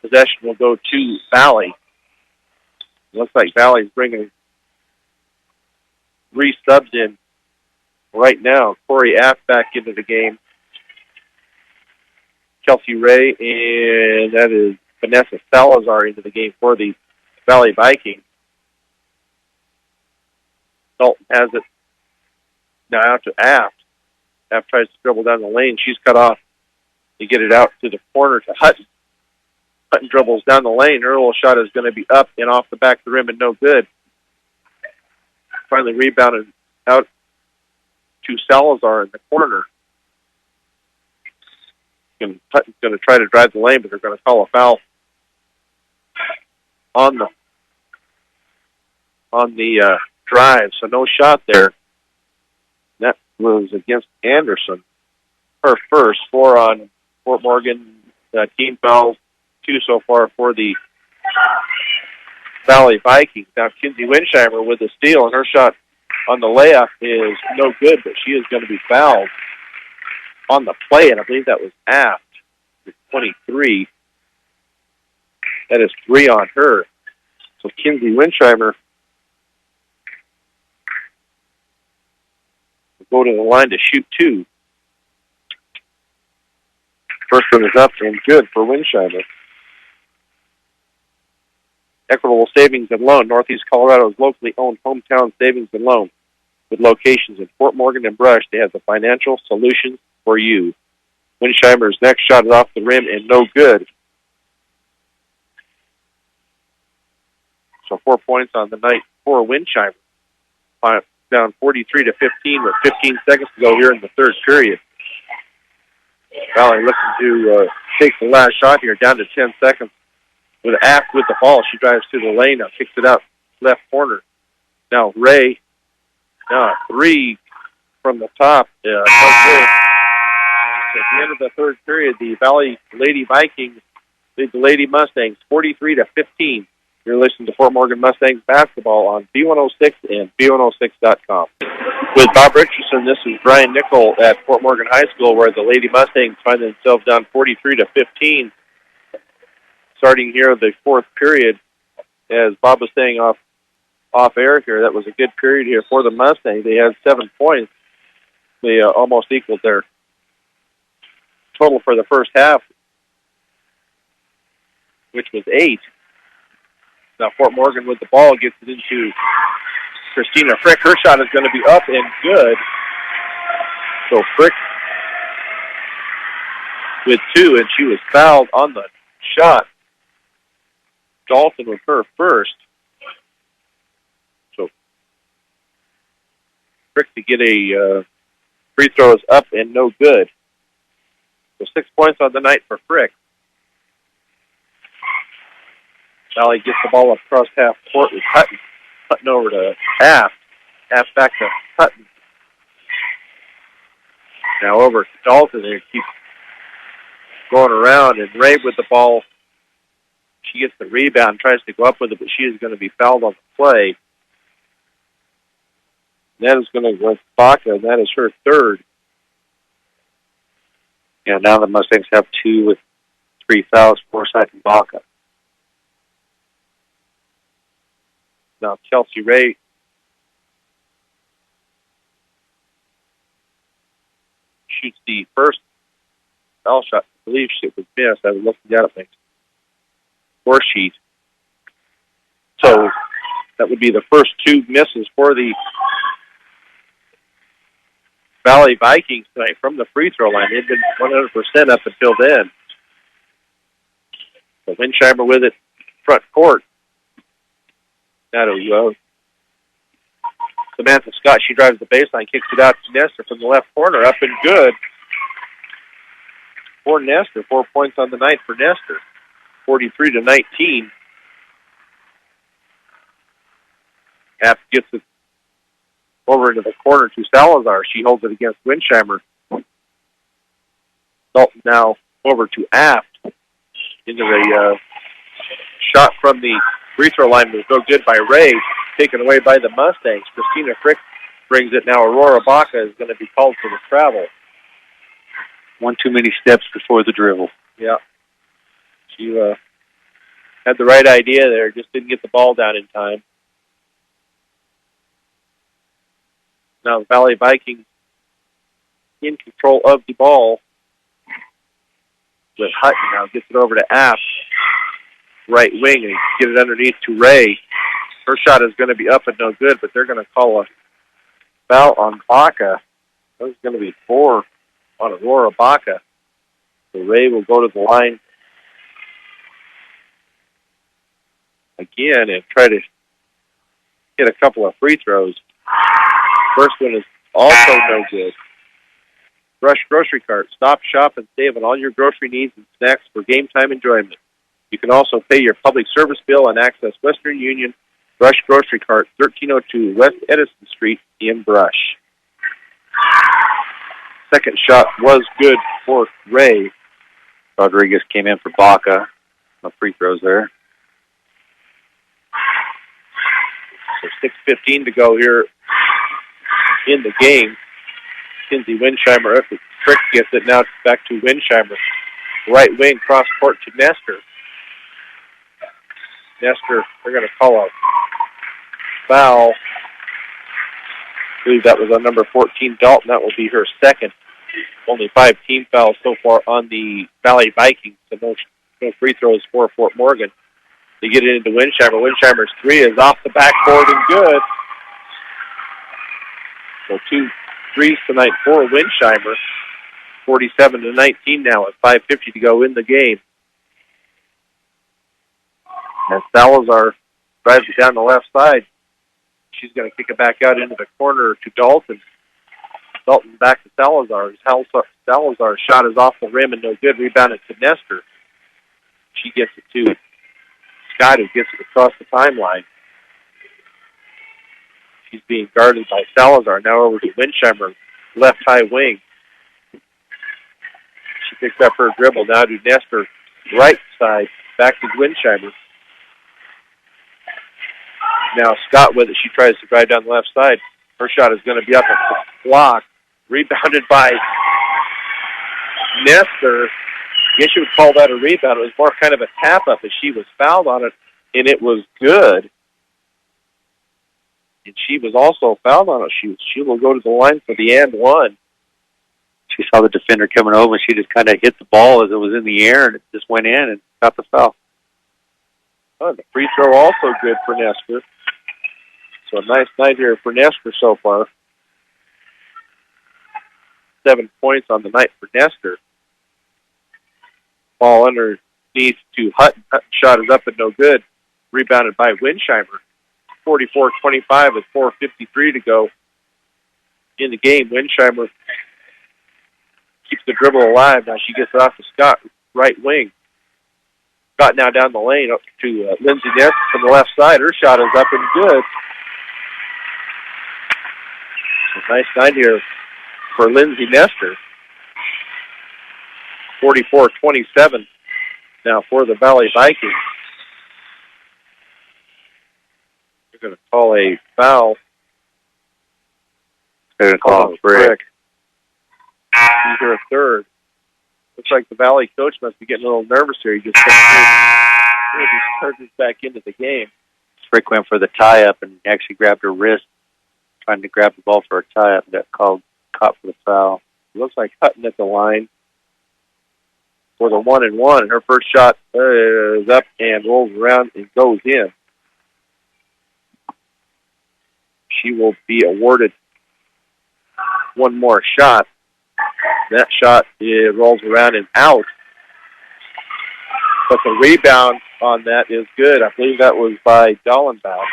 [SPEAKER 1] Possession will go to Valley. Looks like Valley's bringing 3 subs in right now. Corey Aft back into the game. Kelsey Ray, and that is Vanessa Salazar into the game for the Valley Vikings. Dalton has it now out to Aft. Aft tries to dribble down the lane. She's cut off to get it out to the corner to Hutton. Hutton dribbles down the lane. Her little shot is going to be up and off the back of the rim and no good. Finally rebounded out to Salazar in the corner. And Hutton's going to try to drive the lane, but they're going to call a foul on the drive. So no shot there. That was against Anderson. Her first, 4 on Fort Morgan. Team fouls, 2 so far for the Valley Vikings. Now Kinsey Winsheimer with the steal, and her shot on the layup is no good, but she is going to be fouled on the play, and I believe that was Aft, 23. That is 3 on her. So Kinsey Winsheimer will go to the line to shoot 2. First one is up and good for Winsheimer. Equitable Savings and Loan, Northeast Colorado's locally owned hometown savings and loan. With locations in Fort Morgan and Brush, they have the financial solutions for you. Winsheimer's next shot is off the rim and no good. So 4 points on the night for Winsheimer. Down 43-15 with 15 seconds to go here in the third period. Valley looking to take the last shot here, down to 10 seconds. With Aft with the ball, she drives to the lane, now kicks it out left corner. Now Ray, now 3 from the top. At the end of the third period, the Valley Lady Vikings lead the Lady Mustangs 43-15. You're listening to Fort Morgan Mustangs basketball on B106 and B106.com. With Bob Richardson, this is Brian Nickel at Fort Morgan High School, where the Lady Mustangs find themselves down 43-15. Starting here the fourth period, as Bob was saying off air here, that was a good period here for the Mustangs. They had 7 points. They almost equaled their total for the first half, which was 8. Now Fort Morgan with the ball gets it into Christina Frick. Her shot is going to be up and good. So Frick with 2, and she was fouled on the shot. Dalton with her first. So Frick to get a free throw is up and no good. So 6 points on the night for Frick. Valley gets the ball across half court with Hutton. Hutton over to Aft. Aft back to Hutton. Now over to Dalton. They keep going around, and Ray with the ball. She gets the rebound, tries to go up with it, but she is going to be fouled on the play. That is going to go with Baca, and that is her third.
[SPEAKER 2] Yeah, now the Mustangs have 2 with 3 fouls, Forsythe and Baca.
[SPEAKER 1] Now Kelsey Ray shoots the first foul shot. I believe it was missed. I was looking down at my score sheet. So that would be the first 2 misses for the Valley Vikings tonight from the free throw line. They'd been 100% up until then. So Winsheimer with it front court. Now to Samantha Scott. She drives the baseline, kicks it out to Nestor from the left corner, up and good. for Nestor. 4 points on the night for Nestor. 43-19. App gets it over into the corner to Salazar. She holds it against Winsheimer. Dalton now over to Aft. Into the shot from the free throw line was no good by Ray. Taken away by the Mustangs. Christina Frick brings it now. Aurora Baca is going to be called for the travel.
[SPEAKER 2] One too many steps before the dribble.
[SPEAKER 1] Yeah. She had the right idea there, just didn't get the ball down in time. Now the Valley Vikings in control of the ball. With Hutton now gets it over to Aft. Right wing, and get it underneath to Ray. Her shot is going to be up and no good, but they're going to call a foul on Baca. There's going to be 4 on Aurora Baca. So Ray will go to the line again and try to get a couple of free throws. First one is also no good. Brush Grocery Cart. Stop, shop, and save on all your grocery needs and snacks for game time enjoyment. You can also pay your public service bill and access Western Union Brush Grocery Cart, 1302 West Edison Street in Brush. Second shot was good for Ray.
[SPEAKER 2] Rodriguez came in for Baca. No free throws there.
[SPEAKER 1] So 6:15 to go here in the game. Kinsey Winsheimer up the Frick gets it now back to Winsheimer. Right wing cross court to Nestor. Nestor, they're going to call a foul. I believe that was on number 14, Dalton. That will be her second. Only 5 team fouls so far on the Valley Vikings, so no free throws for Fort Morgan. They get it into Winsheimer. Winsheimer's 3 is off the backboard and good. So 2 threes tonight for Winsheimer. 47-19 now with 5:50 to go in the game. As Salazar drives it down the left side, she's going to kick it back out into the corner to Dalton. Dalton back to Salazar. Salazar's shot is off the rim and no good. Rebounded to Nestor. She gets it to Scott, who gets it across the timeline. She's being guarded by Salazar. Now over to Winsheimer, left high wing. She picks up her dribble. Now to Nestor, right side, back to Winsheimer. Now Scott with it. She tries to drive down the left side. Her shot is going to be up and blocked. Rebounded by Nestor. I guess you would call that a rebound. It was more kind of a tap-up as she was fouled on it, and it was good. And she was also fouled on it. She will go to the line for the and one.
[SPEAKER 2] She saw the defender coming over, and she just kind of hit the ball as it was in the air, and it just went in and got the foul.
[SPEAKER 1] Oh, the free throw also good for Nestor. So a nice night here for Nestor so far. 7 points on the night for Nestor. Ball underneath to Hutton. Hutton shot is up and no good. Rebounded by Winsheimer. 44-25 with 4:53 to go in the game. Winsheimer keeps the dribble alive. Now she gets it off to Scott, right wing. Scott now down the lane up to Lindsay Nestor from the left side. Her shot is up and good. A nice night here for Lindsay Nestor. 44-27 now for the Valley Vikings. They're going to call a foul.
[SPEAKER 2] They're going to call a Frick.
[SPEAKER 1] He's her third. Looks like the Valley coach must be getting a little nervous here. He just turns back into the game.
[SPEAKER 2] Frick went for the tie-up and actually grabbed her wrist, trying to grab the ball for a tie-up, and got caught for the foul.
[SPEAKER 1] It looks like Hutton at the line for the 1-and-1, and her first shot is up and rolls around and goes in. She will be awarded one more shot. That shot rolls around and out. But the rebound on that is good. I believe that was by Dollenbach.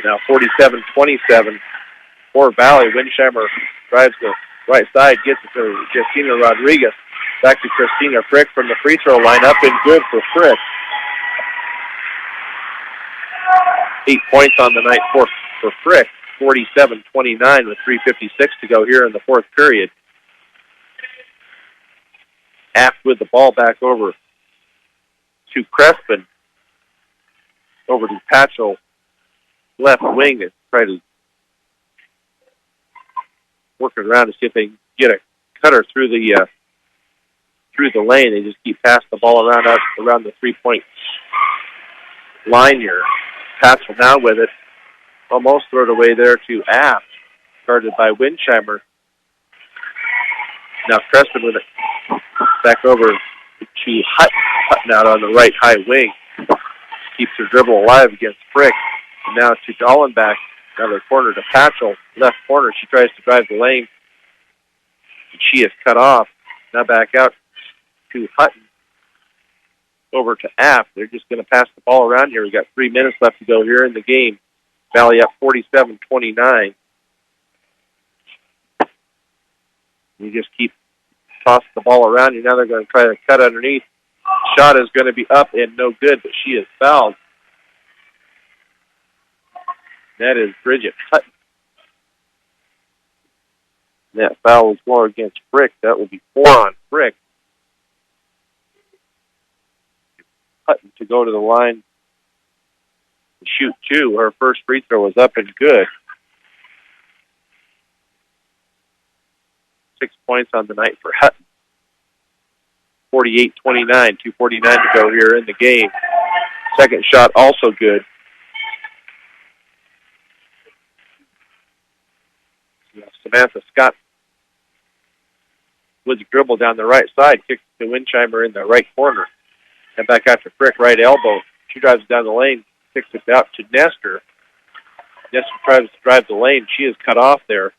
[SPEAKER 1] Now 47-27. for Valley. Winsheimer drives the right side, gets it to Justina Rodriguez. Back to Christina Frick from the free throw line, up and good for Frick. 8 points on the night for Frick, 47-29 with 3:56 to go here in the fourth period. Aft with the ball back over to Crespin. Over to Patchell, left wing, to try to work it around to see if they can get a cutter through the lane. They just keep passing the ball around the 3-point line here. Patchell now with it. Almost throw it away there to Aft, guarded by Winsheimer. Now Crespin with it. Back over to Hutton. Hutton out on the right high wing. Keeps her dribble alive against Frick. And now to Dollenbach. Another corner to Patchell. Left corner. She tries to drive the lane. And she is cut off. Now back out to Hutton. Over to Aft. They're just going to pass the ball around here. We've got 3 minutes left to go here in the game. Valley up 47-29. You just keep tossing the ball around. Now they're going to try to cut underneath. Shot is going to be up and no good, but she is fouled. That is Bridget Hutton. That foul will score against Frick. That will be 4 on Frick. Hutton to go to the line and shoot 2. Her first free throw was up and good. 6 points on the night for Hutton. 48-29, 2:49 to go here in the game. Second shot also good. Samantha Scott with the dribble down the right side, kicks to Winsheimer in the right corner. And back out to Frick, right elbow. She drives down the lane, kicks it out to Nestor. Nestor tries to drive the lane. She is cut off there.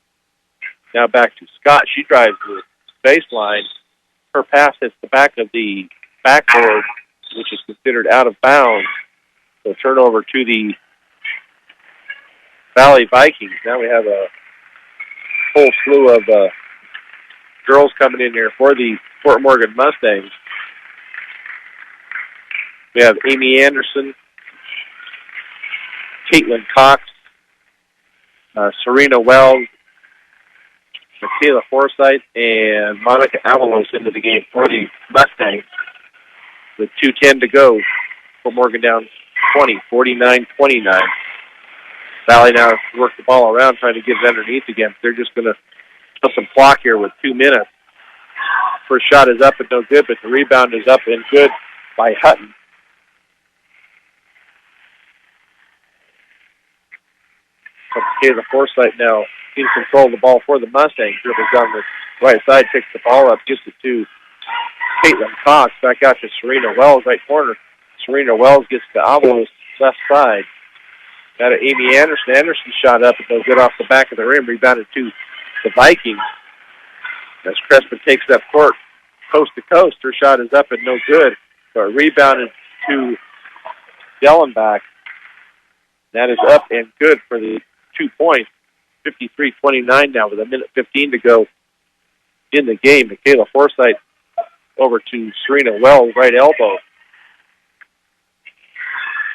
[SPEAKER 1] Now back to Scott. She drives the baseline. Her pass hits the back of the backboard, which is considered out of bounds. So turnover to the Valley Vikings. Now we have a whole slew of girls coming in here for the Fort Morgan Mustangs. We have Amy Anderson, Caitlin Cox, Serena Wells, Michaela Forsythe, and Monica Avalos into the game for the Mustangs. With 2:10 to go, Fort Morgan down 20, 49-29. Valley now work the ball around, trying to get it underneath again. They're just going to put some clock here with 2 minutes. First shot is up and no good, but the rebound is up and good by Hutton. So Michaela Forsythe now in control of the ball for the Mustangs. Dribbles down the right side, picks the ball up, gives it to Caitlin Cox. Back out to Serena Wells, right corner. Serena Wells gets to Avalos, left side. Got to Amy Anderson. Anderson shot up and no good off the back of the rim. Rebounded to the Vikings. As Crespin takes that court coast to coast, her shot is up and no good. So rebounded to Dellenbach. That is up and good for the 2 points. 53-29 now with 1:15 to go in the game. Michaela Forsythe over to Serena Wells, right elbow.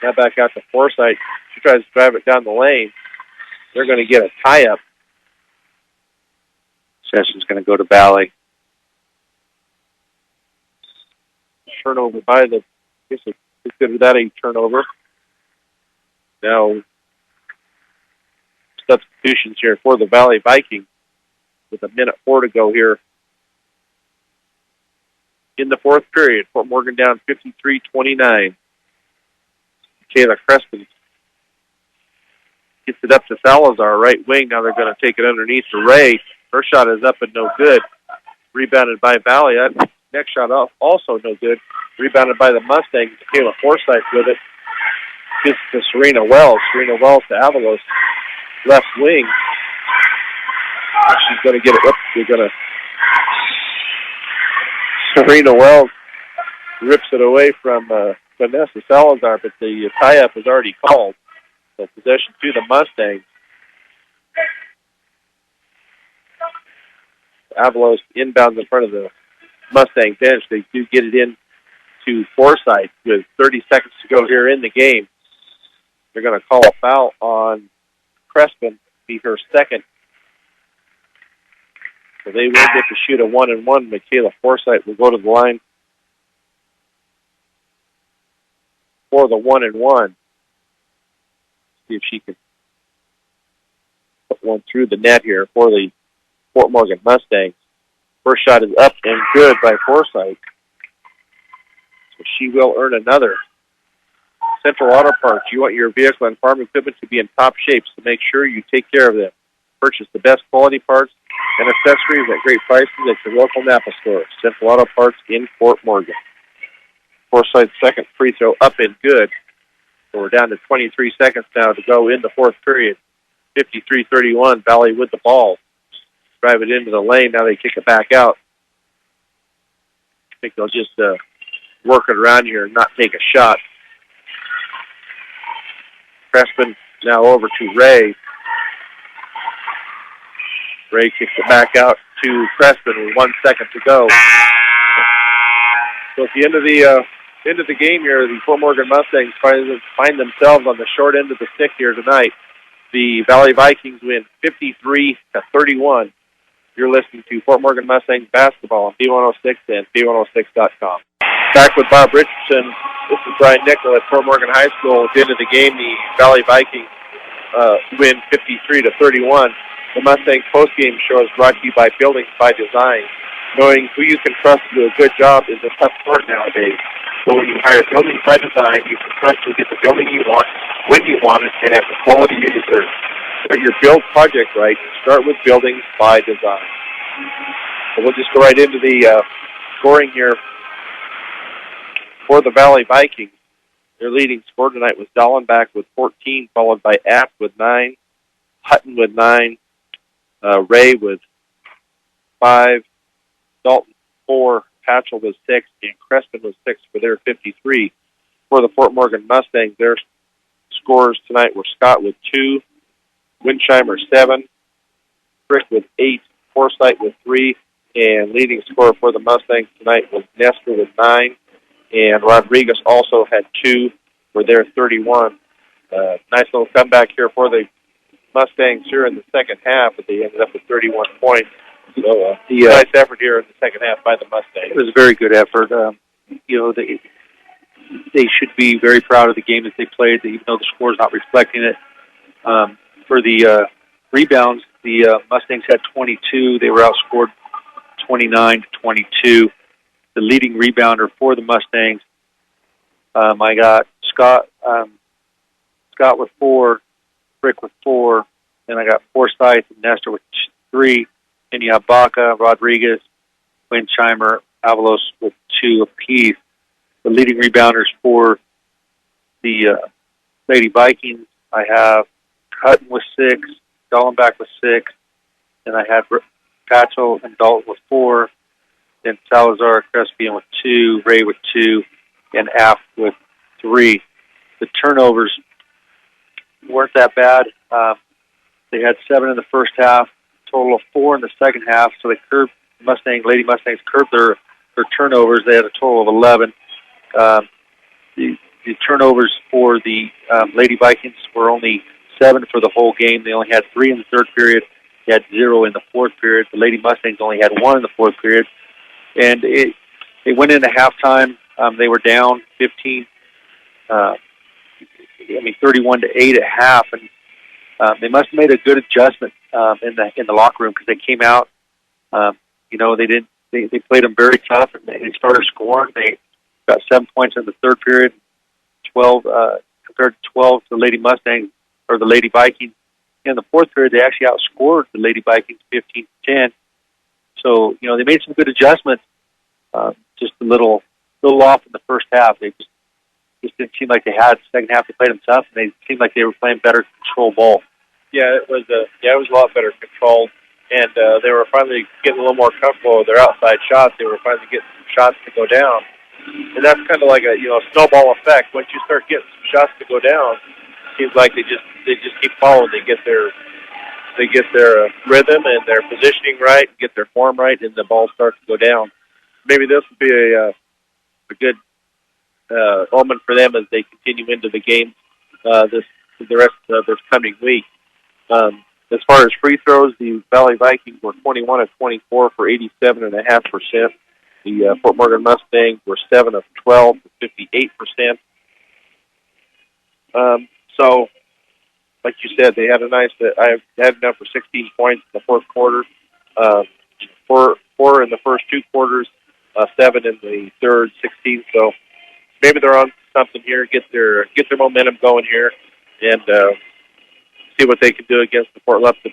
[SPEAKER 1] Now back out to Forsythe. She tries to drive it down the lane. They're going to get a tie-up. Session's going to go to Valley. Turnover by the, I guess it's consider that a turnover. Now, substitutions here for the Valley Vikings with 1:04 to go here in the fourth period. Fort Morgan down 53-29. Kayla Crespin gets it up to Salazar, right wing. Now they're going to take it underneath to Ray. Her shot is up and no good. Rebounded by Valley. That next shot off, also no good. Rebounded by the Mustangs. Kayla Forsythe with it. Gets to Serena Wells. Serena Wells to Avalos. Left wing. She's going to get it up. We're going to... Serena Wells rips it away from Vanessa Salazar, but the tie-up is already called. So possession to the Mustangs. Avalos inbounds in front of the Mustang bench. They do get it in to Forsythe with 30 seconds to go here in the game. They're going to call a foul on Crespin, be her second. So they will get to shoot a 1-and-1. Michaela Forsythe will go to the line for the 1-and-1. See if she can put one through the net here for the Fort Morgan Mustangs. First shot is up and good by Forsythe. So she will earn another. Central Auto Parts, you want your vehicle and farm equipment to be in top shape, so make sure you take care of them. Purchase the best quality parts and accessories at great prices at your local Napa store. Central Auto Parts in Fort Morgan. Forsythe's second free throw up and good. So we're down to 23 seconds now to go in the fourth period. 53-31, Valley with the ball. Drive it into the lane. Now they kick it back out. I think they'll just work it around here and not take a shot. Crespin now over to Ray. Ray kicks it back out to Crespin with 1 second to go. So at the end of the game here, the Fort Morgan Mustangs find themselves on the short end of the stick here tonight. The Valley Vikings win 53-31. You're listening to Fort Morgan Mustangs basketball on B106 and B106.com. Back with Bob Richardson. This is Brian Nickel at Fort Morgan High School. At the end of the game, the Valley Vikings win 53-31. The Mustangs postgame show is brought to you by Buildings by Design. Knowing who you can trust to do a good job is a tough sport nowadays. So when you hire Buildings by Design, you can trust to get the building you want, when you want it, and at the quality you deserve. Get your build project right. Start with Buildings by Design. So we'll just go right into the scoring here for the Valley Vikings. Their leading scorer tonight was Dallenbach with 14, followed by Aft with 9, Hutton with 9, Ray with 5, Dalton 4, Patchell was 6, and Crespin was 6 for their 53. For the Fort Morgan Mustangs, their scorers tonight were Scott with 2, Winsheimer 7, Frick with 8, Forsythe with 3, and leading scorer for the Mustangs tonight was Nestor with 9, and Rodriguez also had 2 for their 31. Nice little comeback here for the Mustangs here in the second half, but they ended up with 31 points. So nice effort here in the second half by the Mustangs.
[SPEAKER 2] It was a very good effort. They should be very proud of the game that they played, even though the score's not reflecting it. For the rebounds, the Mustangs had 22. They were outscored 29-22. The leading rebounder for the Mustangs, I got Scott with 4, Frick with 4, and I got Forsythe and Nestor with 3. And you have Baca, Rodriguez, Winsheimer, Avalos with 2 apiece. The leading rebounders for the Lady Vikings, I have Hutton with 6, Dallenbach with 6, and I had Patchell and Dalton with 4, then Salazar, Crespian with 2, Ray with 2, and Aft with 3. The turnovers weren't that bad. They had 7 in the first half, total of 4 in the second half, so they curbed Lady Mustangs curbed their turnovers. They had a total of 11. The turnovers for the Lady Vikings were only 7 for the whole game. They only had 3 in the third period. They had 0 in the fourth period. The Lady Mustangs only had 1 in the fourth period. And they went into halftime. They were down 15, 31-8 at half, and they must have made a good adjustment in the locker room because they came out. They played them very tough, and they started scoring. They got 7 points in the third period, 12 compared to 12 to the Lady Mustangs or the Lady Vikings. In the fourth period, they actually outscored the Lady Vikings 15-10. So they made some good adjustments. Just a little off in the first half. They just didn't seem like they had. Second half, they played them tough, and they seemed like they were playing better control ball.
[SPEAKER 1] Yeah, it was a lot better controlled, and they were finally getting a little more comfortable with their outside shots. They were finally getting some shots to go down, and that's kind of like a snowball effect. Once you start getting some shots to go down, it seems like they just keep following. They get their they get their rhythm and their positioning right, get their form right, and the ball starts to go down. Maybe this will be a good omen for them as they continue into the game the rest of this coming week. As far as free throws, the Valley Vikings were 21 of 24 for 87.5%. The Fort Morgan Mustangs were 7 of 12 for 58%. So, like you said, they had a nice. I had enough for 16 points in the fourth quarter. Four in the first two quarters, 7 in the third, 16. So maybe they're on something here. Get their momentum going here, and see what they can do against the Fort Lupton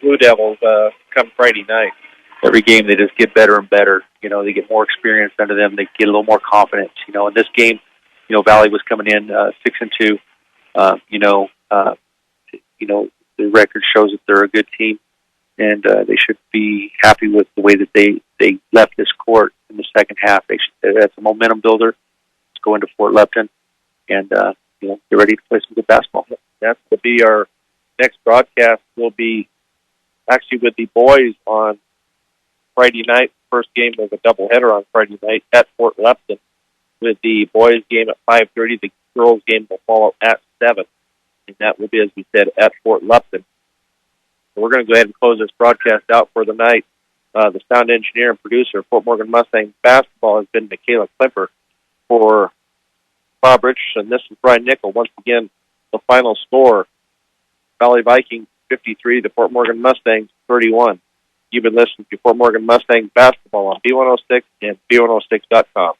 [SPEAKER 1] Blue Devils come Friday night.
[SPEAKER 2] Every game they just get better and better. They get more experience under them. They get a little more confidence. In this game, Valley was coming in 6-2. The record shows that they're a good team, and they should be happy with the way that they left this court in the second half. That's a momentum builder. Let's go into Fort Lupton and get ready to play some good basketball.
[SPEAKER 1] That will be our next broadcast. Will be actually with the boys on Friday night. First game of a doubleheader on Friday night at Fort Lupton. With the boys game at 5:30, the girls game will follow at 7, and that will be, as we said, at Fort Lupton. So we're going to go ahead and close this broadcast out for the night. The sound engineer and producer of Fort Morgan Mustang basketball has been Michaela Klimper. For Bob Richardson, this is Brian Nickel. Once again, the final score: Valley Vikings 53, the Fort Morgan Mustangs 31. You've been listening to Fort Morgan Mustangs basketball on B106 and B106.com.